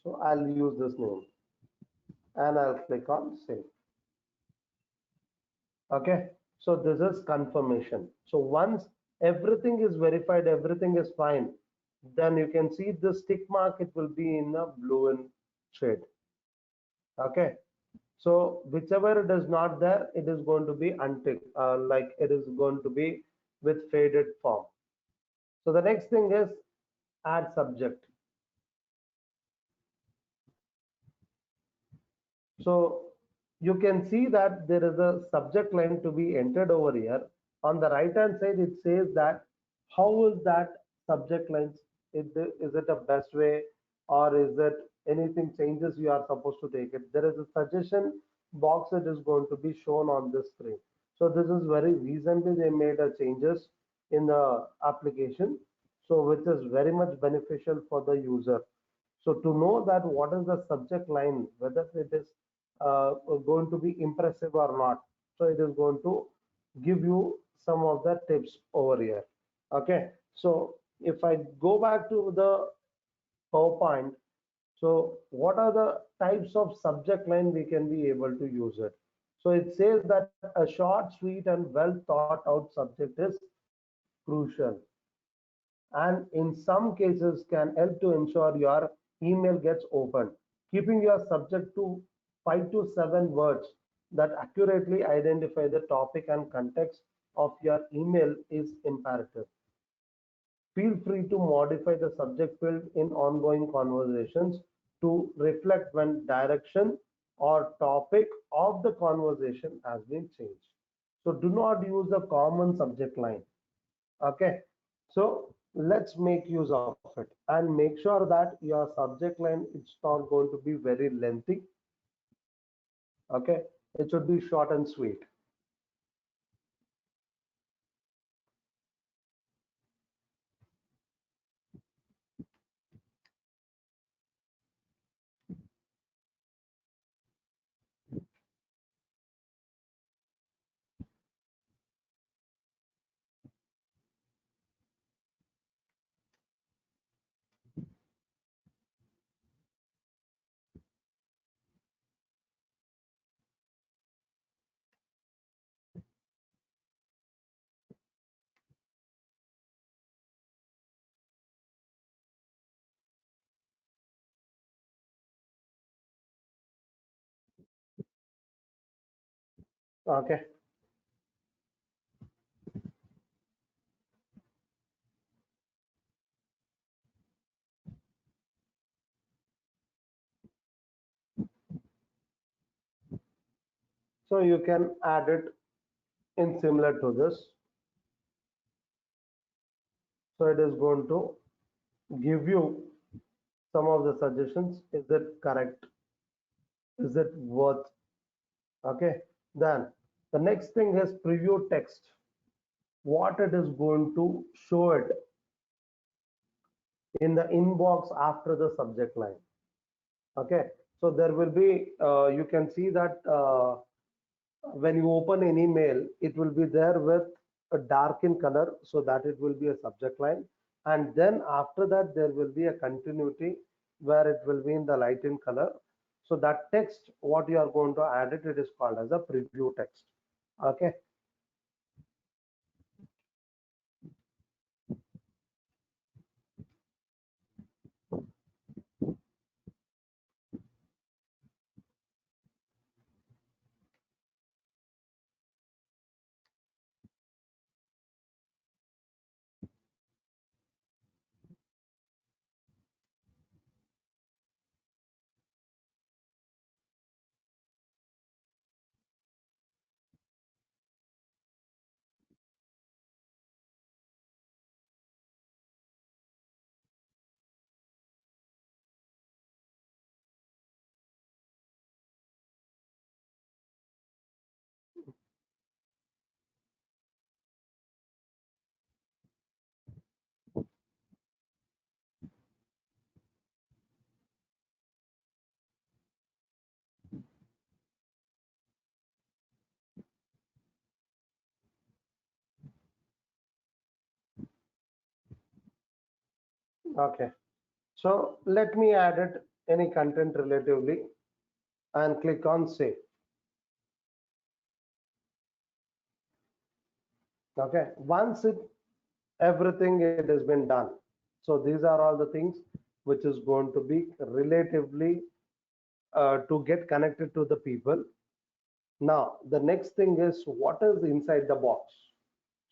S2: So I'll use this name and I'll click on save. Okay, so this is confirmation. So once everything is verified, everything is fine, then you can see the tick mark, it will be in a blue and shade. Okay, so whichever it is not there, it is going to be unticked, like it is going to be with faded form. So the next thing is add subject. So you can see that there is a subject line to be entered over here. On the right hand side, it says that how is that subject lines? Is it a best way, or is it anything changes you are supposed to take it? There is a suggestion box that is going to be shown on this screen. So this is very recently they made a changes in the application. So which is very much beneficial for the user. So to know that what is the subject line, whether it is going to be impressive or not. So it is going to give you some of the tips over here. Okay. So if I go back to the PowerPoint, so what are the types of subject line we can be able to use it? So it says that a short, sweet, and well thought out subject is crucial, and in some cases can help to ensure your email gets opened. Keeping your subject to 5 to 7 words that accurately identify the topic and context of your email is imperative. Feel free to modify the subject field in ongoing conversations to reflect when direction or topic of the conversation has been changed. So do not use a common subject line. Okay, so let's make use of it and make sure that your subject line it's not going to be very lengthy. Okay, it should be short and sweet. Okay, so you can add it in similar to this. So it is going to give you some of the suggestions. Is it correct? Is it worth? Okay, then the next thing is preview text. What it is going to show it in the inbox after the subject line. Okay, so there will be you can see that when you open an email, it will be there with a dark in color, so that it will be a subject line, and then after that there will be a continuity where it will be in the light in color. So that text what you are going to add it, it is called as a preview text. Okay, Okay. So let me add it any content relatively and click on save. Okay. Once it everything it has been done. So these are all the things which is going to be relatively to get connected to the people. Now the next thing is what is inside the box.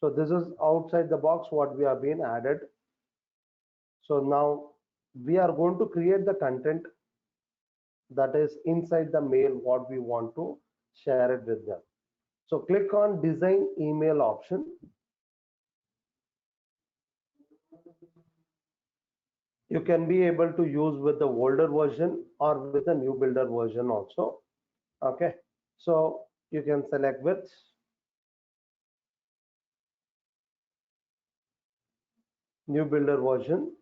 S2: So this is outside the box what we have been added. So now we are going to create the content that is inside the mail what we want to share it with them. So click on design email option. You can be able to use with the older version or with the new builder version also. Okay, so you can select with new builder version.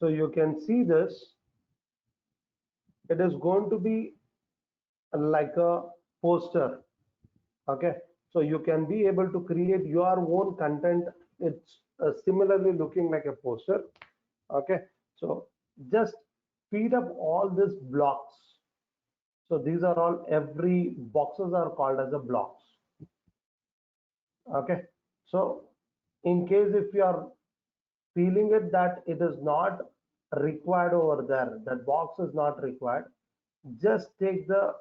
S2: So you can see this, it is going to be like a poster. Okay, so you can be able to create your own content. It's similarly looking like a poster. Okay, so just speed up all these blocks. So these are all, every boxes are called as a blocks. Okay, so in case if you are feeling it that it is not required over there, that box is not required, just take the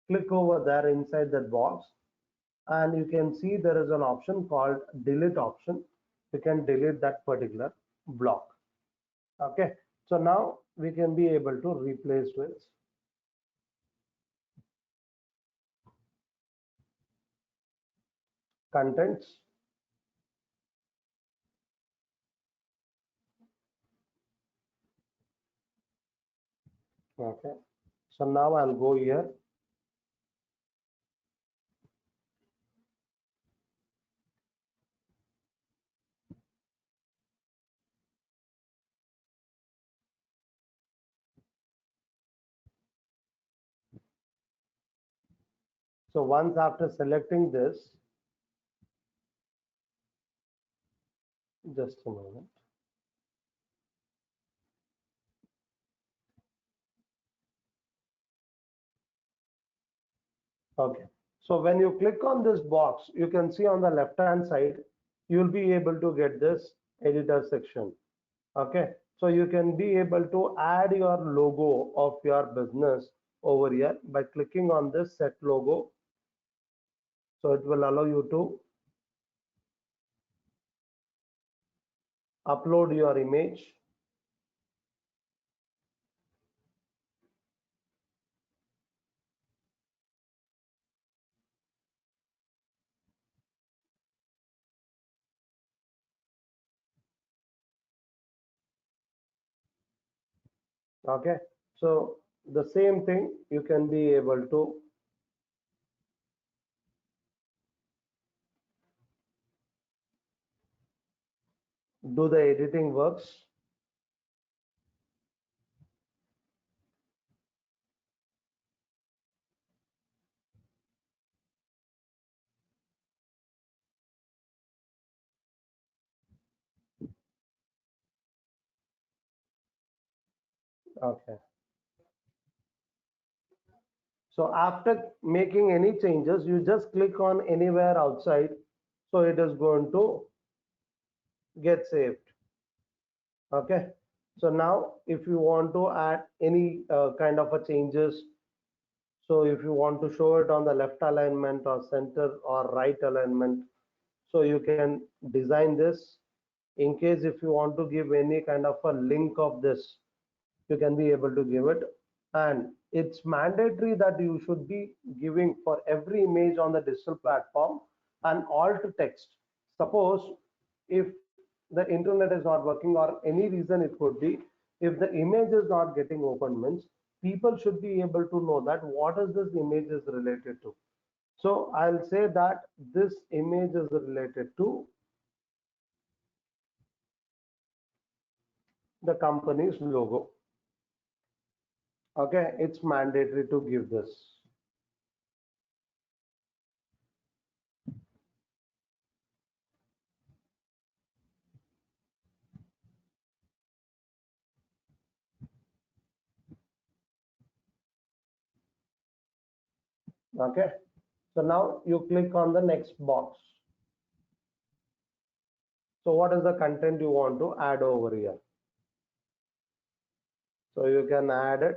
S2: click over there inside that box, and you can see there is an option called delete option. You can delete that particular block. Okay, so now we can be able to replace with contents. Okay, so now I'll go here. So once after selecting this, just a moment. Okay. So when you click on this box, you can see on the left hand side, you'll be able to get this editor section. Okay. So you can be able to add your logo of your business over here by clicking on this set logo. So it will allow you to upload your image. Okay. So the same thing you can be able to do the editing works. Okay. So after making any changes, you just click on anywhere outside. So it is going to get saved. Okay. So now if you want to add any kind of a changes, so if you want to show it on the left alignment or center or right alignment, so you can design this. In case if you want to give any kind of a link of this, you can be able to give it. And it's mandatory that you should be giving for every image on the digital platform an alt text. Suppose if the internet is not working or any reason it could be, if the image is not getting open means people should be able to know that what is this image is related to. So I'll say that this image is related to the company's logo. Okay, it's mandatory to give this. Okay, so now you click on the next box. So what is the content you want to add over here? So you can add it.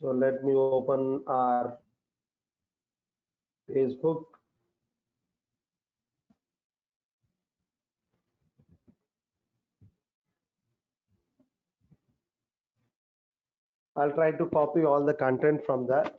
S2: So let me open our Facebook. I'll try to copy all the content from there.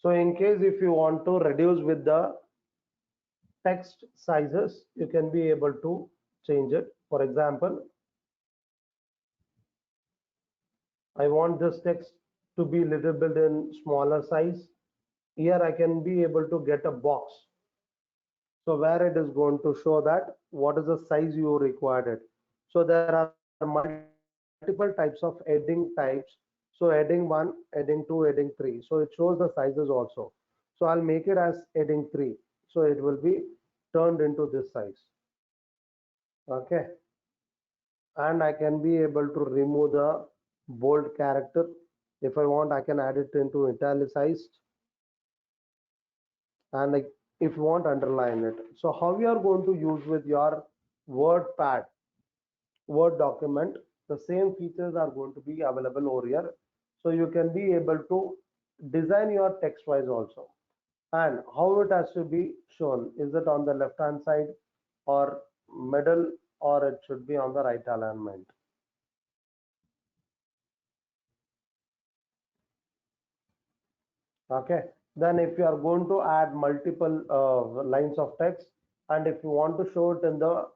S2: So in case if you want to reduce with the text sizes, you can be able to change it. For example, I want this text to be little bit in smaller size. Here I can be able to get a box. So where it is going to show that what is the size you required it. So there are multiple types of heading types. So heading 1, heading 2, heading 3. So it shows the sizes also. So I'll make it as heading 3. So it will be turned into this size. Okay. And I can be able to remove the bold character. If I want, I can add it into italicized, and like if you want, underline it. So how you are going to use with your WordPad, Word document, the same features are going to be available over here. So you can be able to design your text wise also. And how it has to be shown, is it on the left hand side or middle, or it should be on the right alignment. Okay, then if you are going to add multiple lines of text, and if you want to show it in the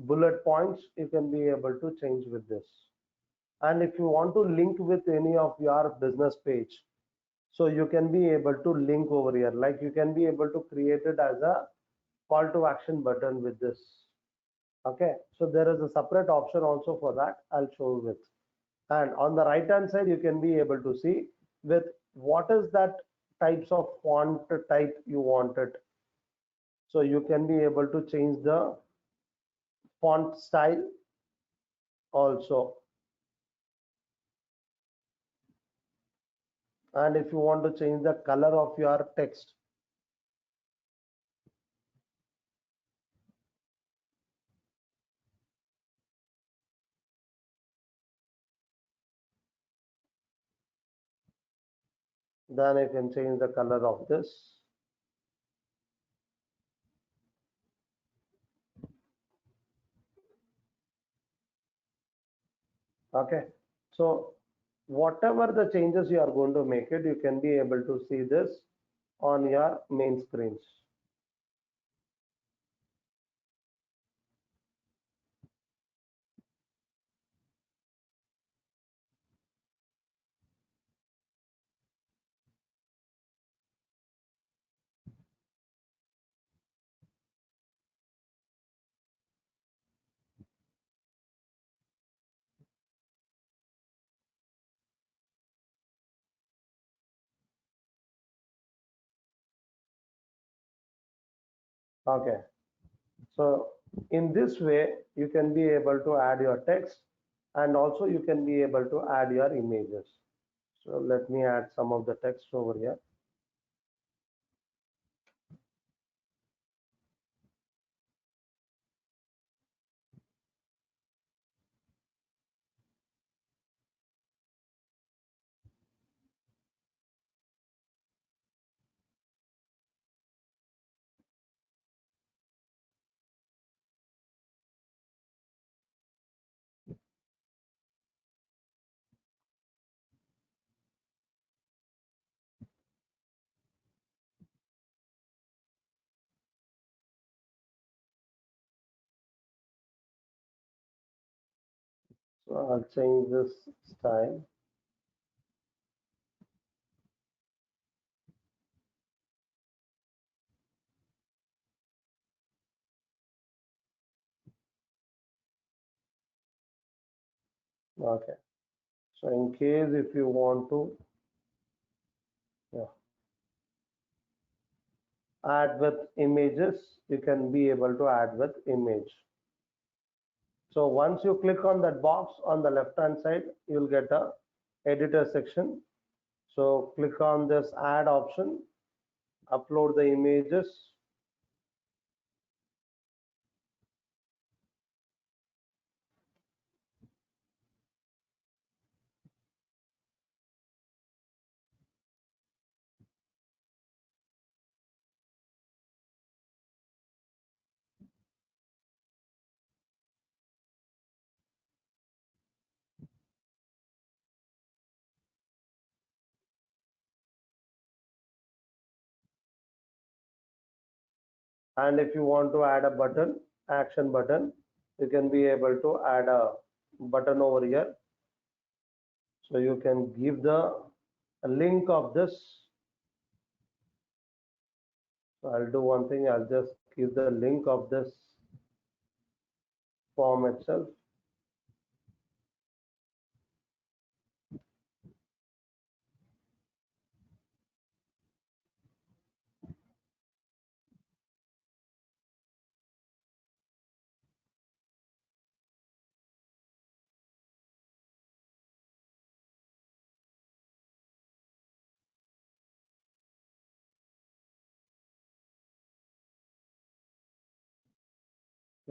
S2: bullet points, you can be able to change with this. And if you want to link with any of your business page, so you can be able to link over here, like you can be able to create it as a call to action button with this. Okay, so there is a separate option also for that, I'll show you with. And on the right hand side, you can be able to see with what is that types of font type you wanted. So you can be able to change the font style also. And if you want to change the color of your text, then you can change the color of this. Okay, so whatever the changes you are going to make it, you can be able to see this on your main screens. Okay, so In this way, you can be able to add your text and also you can be able to add your images. So let me add some of the text over here. So I'll change this style. Okay. So in case if you want to, yeah, add with images, you can be able to add with image. So once you click on that box on the left hand side, you'll get a editor section. So click on this add option, upload the images. And if you want to add a button, action button, you can be able to add a button over here. So you can give the link of this. So I'll do one thing, I'll just give the link of this form itself.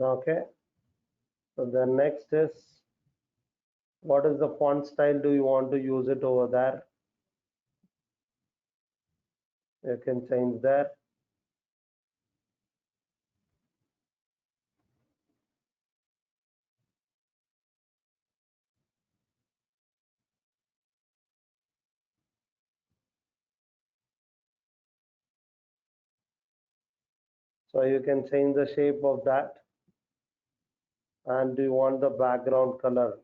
S2: Okay. So the next is, what is the font style do you want to use it over there? You can change there. So you can change the shape of that. And do you want the background color?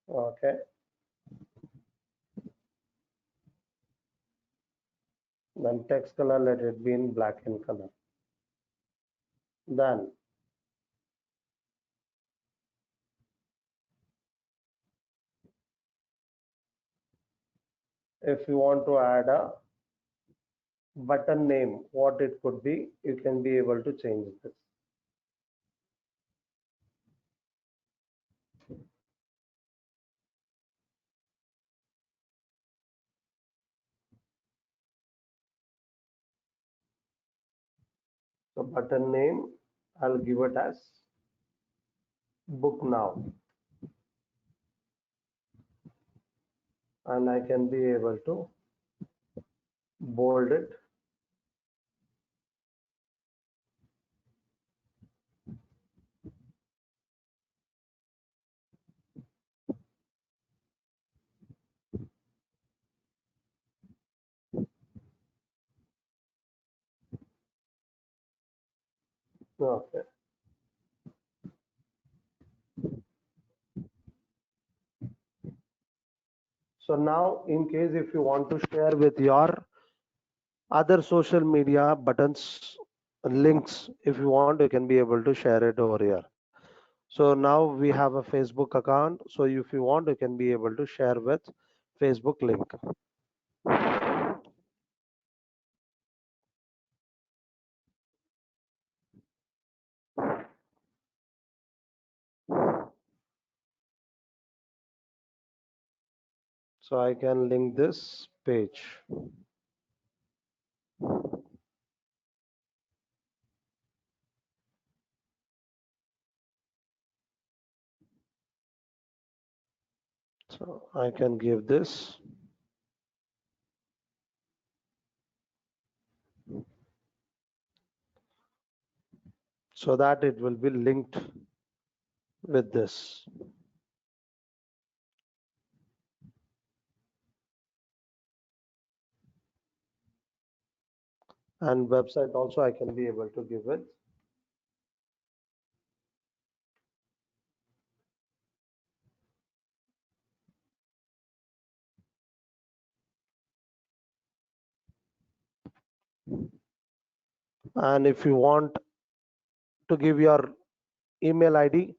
S2: Okay. Then text color, let it be in black in color. Then if you want to add a button name, what it could be, you can be able to change this. So button name, I'll give it as book now. And I can be able to bold it. Okay. So now in case if you want to share with your other social media buttons, links, if you want, you can be able to share it over here. So now we have a Facebook account. So if you want, you can be able to share with Facebook link. So I can link this page. So I can give this. So that it will be linked with this. And website also I can be able to give it. And if you want to give your email ID,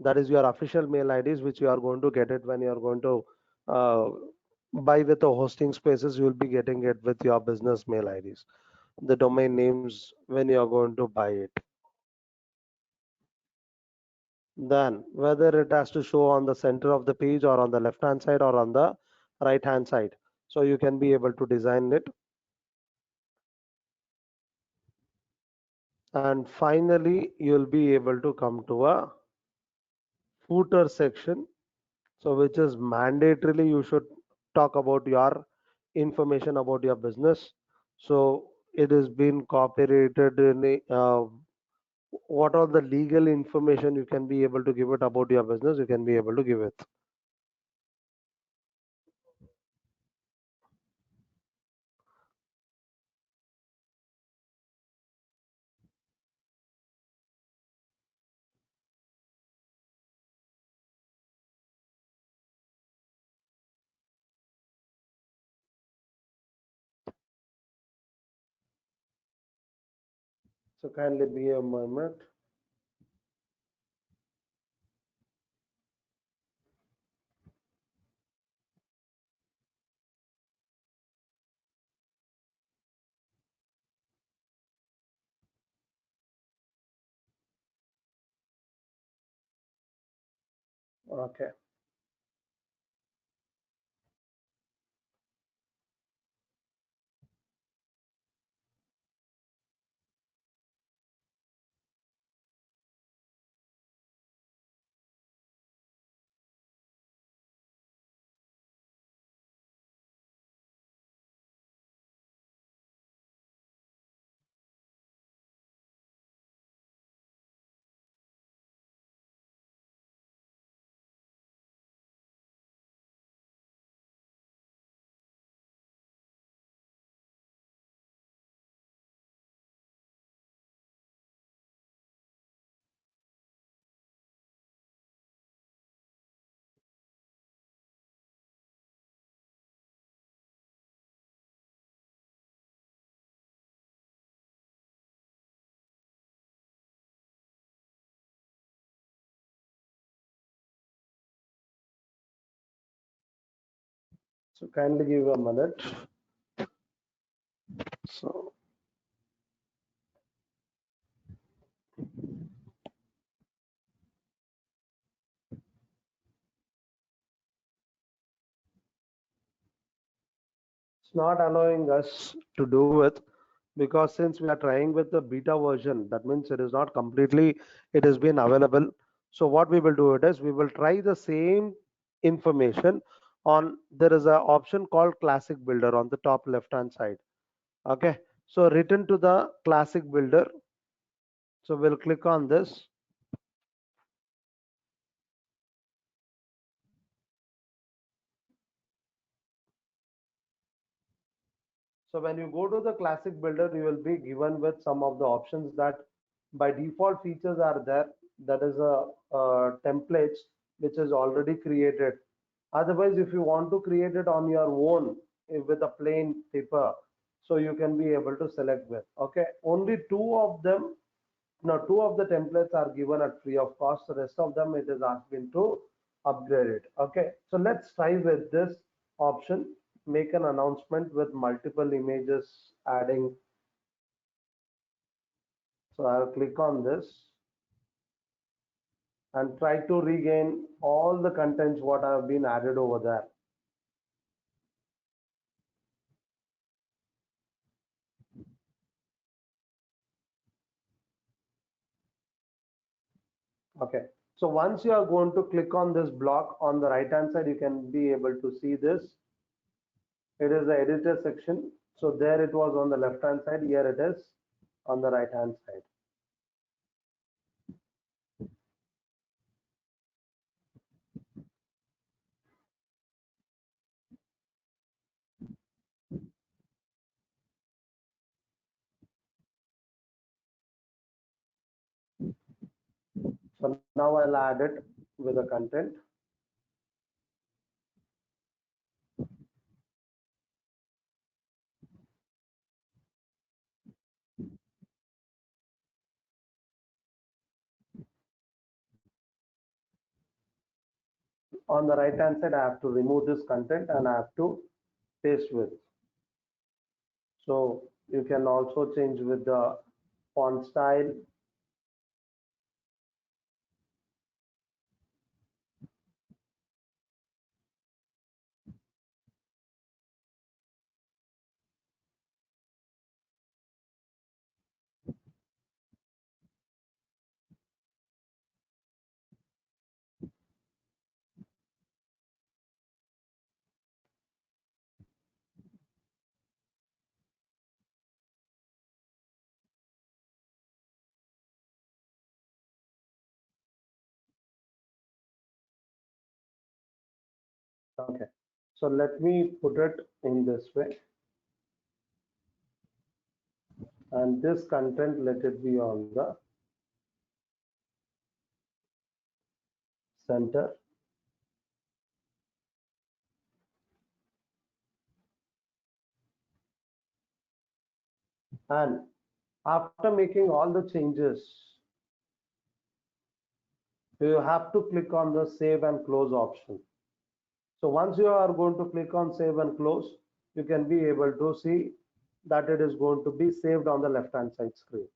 S2: that is your official mail IDs, which you are going to get it when you are going to uh, buy with the hosting spaces, you will be getting it with your business mail IDs, the domain names when you are going to buy it. Then whether it has to show on the center of the page or on the left hand side or on the right hand side. So you can be able to design it. And finally, you'll be able to come to a footer section. So which is mandatorily you should talk about your information about your business. So it is been copyrighted in what are the legal information you can be able to give it about your business, you can be able to give it. So kindly be a moment. Okay. So kindly give a minute. So it's not allowing us to do it because since we are trying with the beta version, that means it is not completely, it has been available. So what we will do it is we will try the same information on, there is a option called classic builder on the top left hand side. Okay. So return to the classic builder. So we'll click on this. So when you go to the classic builder, you will be given with some of the options that by default features are there. That is a templates which is already created. Otherwise, if you want to create it on your own with a plain paper, so you can be able to select with. Okay, only two of them Now, two of the templates are given at free of cost. The rest of them it is asking to upgrade it. Okay, so let's try with this option. Make an announcement with multiple images adding. So I'll click on this and try to regain all the contents what have been added over there. Okay. So once you are going to click on this block on the right hand side, you can be able to see this. It is the editor section. So there it was on the left hand side. Here it is on the right hand side. So now I'll add it with the content. On the right hand side, I have to remove this content and I have to paste with. So you can also change with the font style. Okay. So let me put it in this way. And this content, let it be on the center. And after making all the changes, you have to click on the save and close option. So once you are going to click on save and close, you can be able to see that it is going to be saved on the left hand side screen.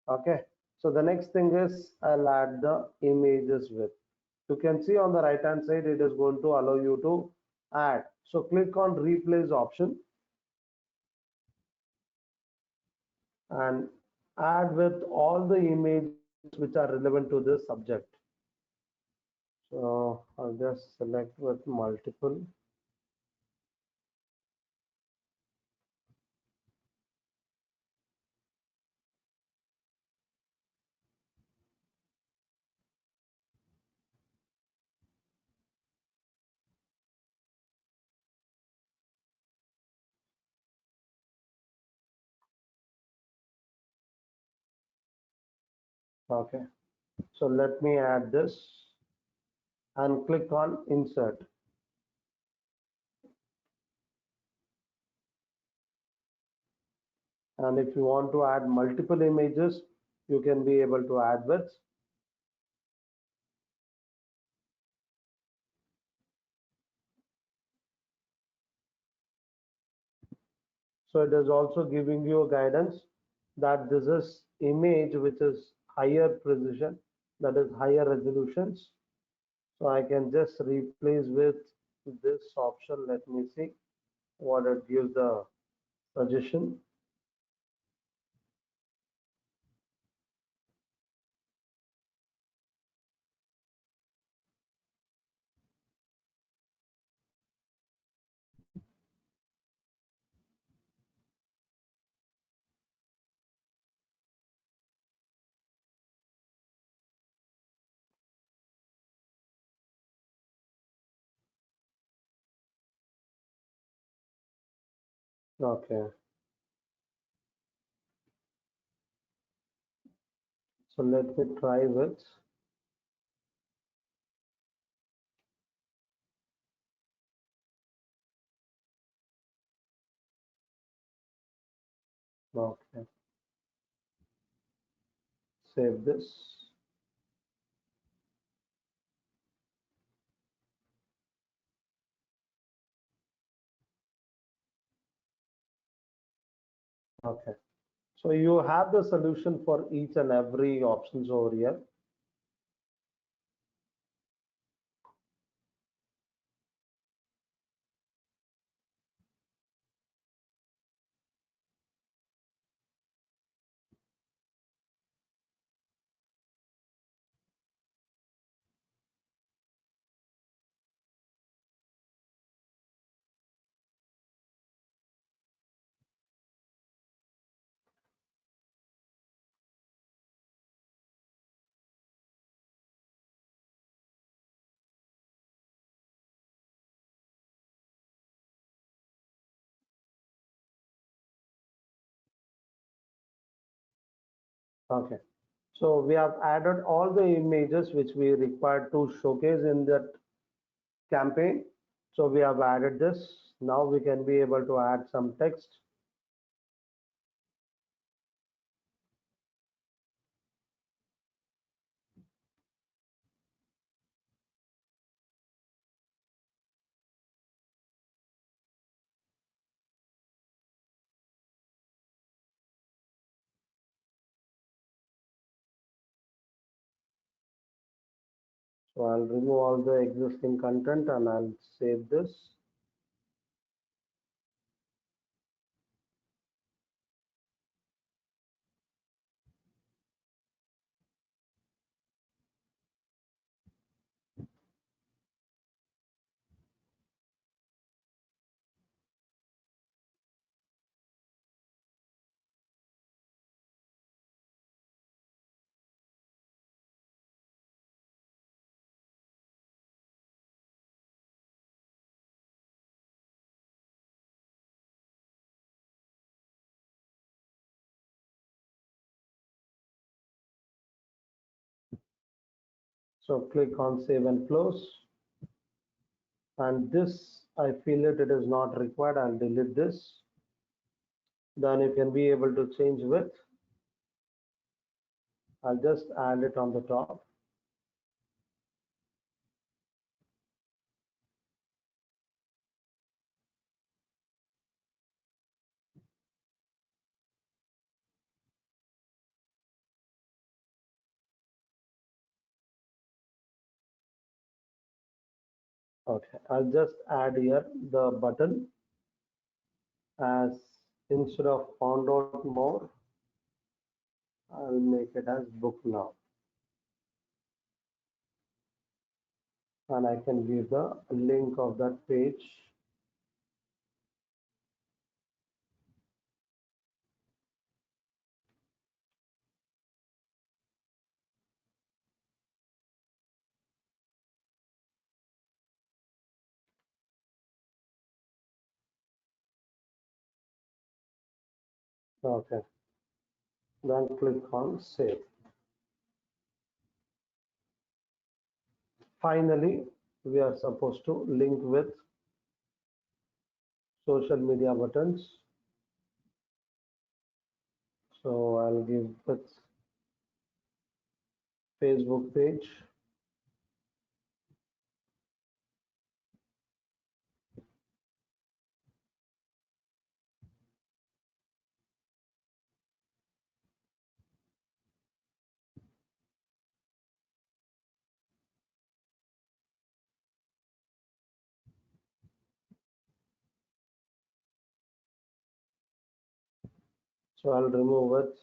S2: Okay. So the next thing is I'll add the images with. You can see on the right hand side, it is going to allow you to add. So click on replace option and add with all the images which are relevant to this subject. So I'll just select with multiple. Okay. So let me add this and click on insert. And if you want to add multiple images, you can be able to add with. So it is also giving you a guidance that this is image which is higher precision, that is higher resolutions. So I can just replace with this option. Let me see what it gives the suggestion. Okay. So let me try with. Okay. Save this. Okay. So you have the solution for each and every options over here. Okay. So we have added all the images which we required to showcase in that campaign. So we have added this. Now we can be able to add some text. So I'll remove all the existing content and I'll save this. So click on save and close. And this, I feel it is not required. I'll delete this. Then you can be able to change width. I'll just add it on the top. Okay, I'll just add here the button as instead of found out more, I'll make it as book now. And I can give the link of that page. Okay, then click on save. Finally, we are supposed to link with social media buttons. So I'll give with Facebook page. So I'll remove it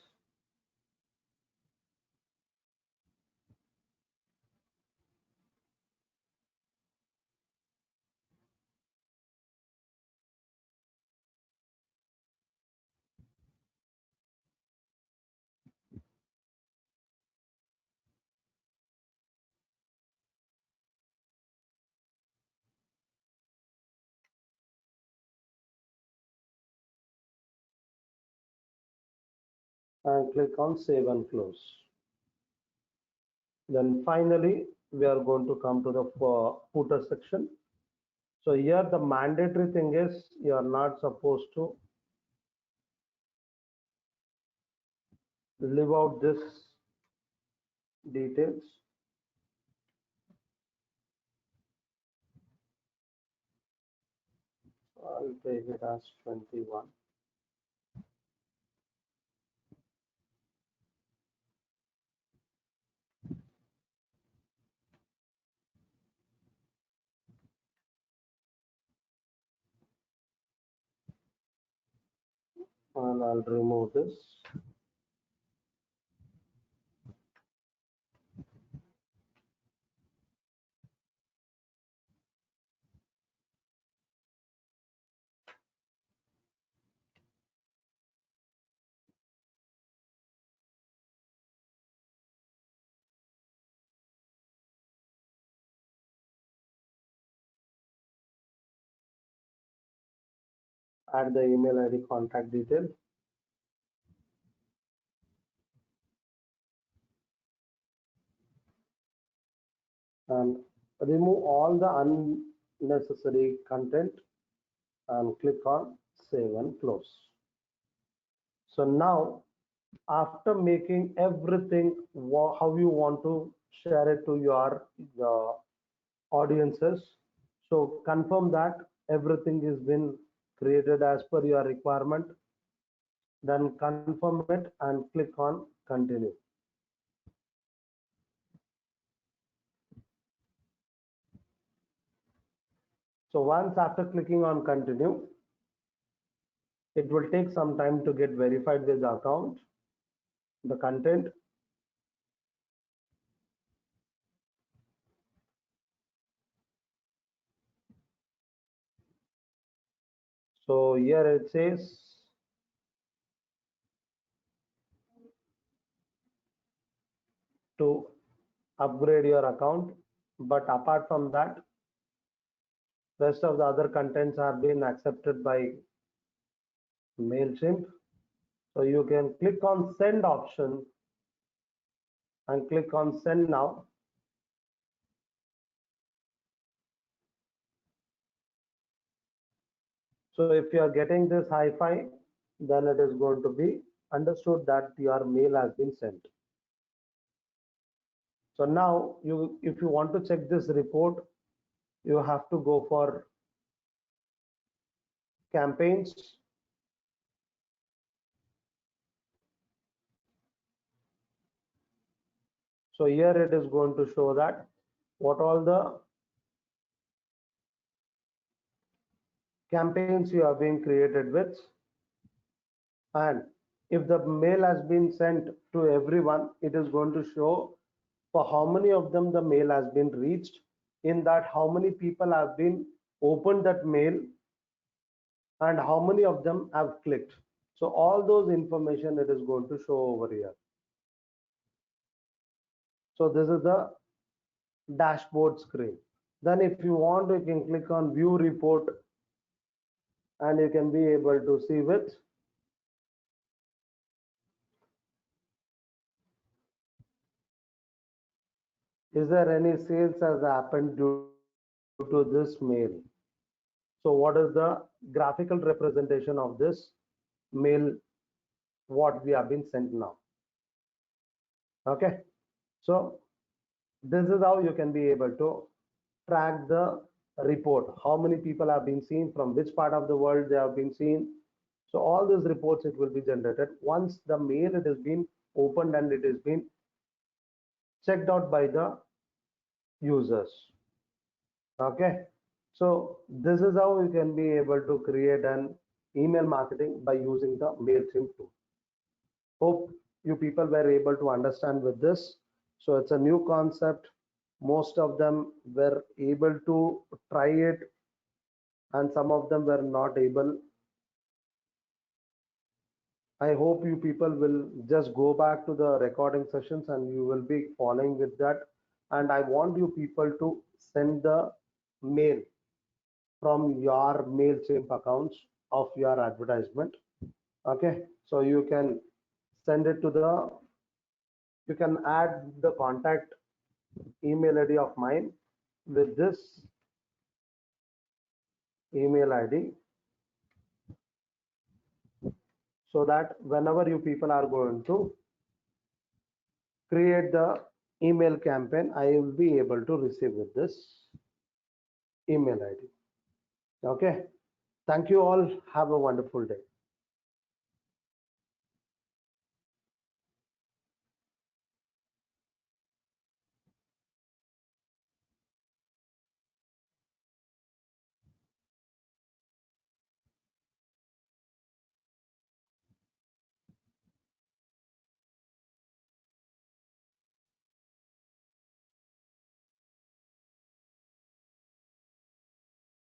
S2: and click on save and close. Then finally, we are going to come to the footer section. So here the mandatory thing is you are not supposed to leave out this details. I'll take it as 21. And I'll remove this. Add the email ID contact detail. And remove all the unnecessary content and click on save and close. So now, after making everything how you want to share it to your audiences, so confirm that everything is been created as per your requirement, then confirm it and click on continue. So once after clicking on continue, it will take some time to get verified with the account, the content. So here it says to upgrade your account, but apart from that, rest of the other contents are being accepted by MailChimp. So you can click on send option and click on send now. So if you are getting this hi-fi, then it is going to be understood that your mail has been sent. So now if you want to check this report, you have to go for campaigns. So here it is going to show that what all the campaigns you have been created with, and if the mail has been sent to everyone, it is going to show for how many of them the mail has been reached, in that how many people have been opened that mail and how many of them have clicked. So all those information it is going to show over here. So this is the dashboard screen. Then if you want, you can click on view report and you can be able to see with is there any sales has happened due to this mail. So what is the graphical representation of this mail what we have been sent now? Okay, so this is how you can be able to track the report, how many people have been seen, from which part of the world they have been seen. So all these reports it will be generated once the mail it has been opened and it has been checked out by the users. Okay, so this is how you can be able to create an email marketing by using the MailChimp tool. Hope you people were able to understand with this. So it's a new concept. Most of them were able to try it and some of them were not able. I hope you people will just go back to the recording sessions and you will be following with that. And I want you people to send the mail from your MailChimp accounts of your advertisement. Okay, so you can send it to the, you can add the contact email ID of mine with this email ID, so that whenever you people are going to create the email campaign I will be able to receive with this email ID. Okay. Thank you all. Have a wonderful day.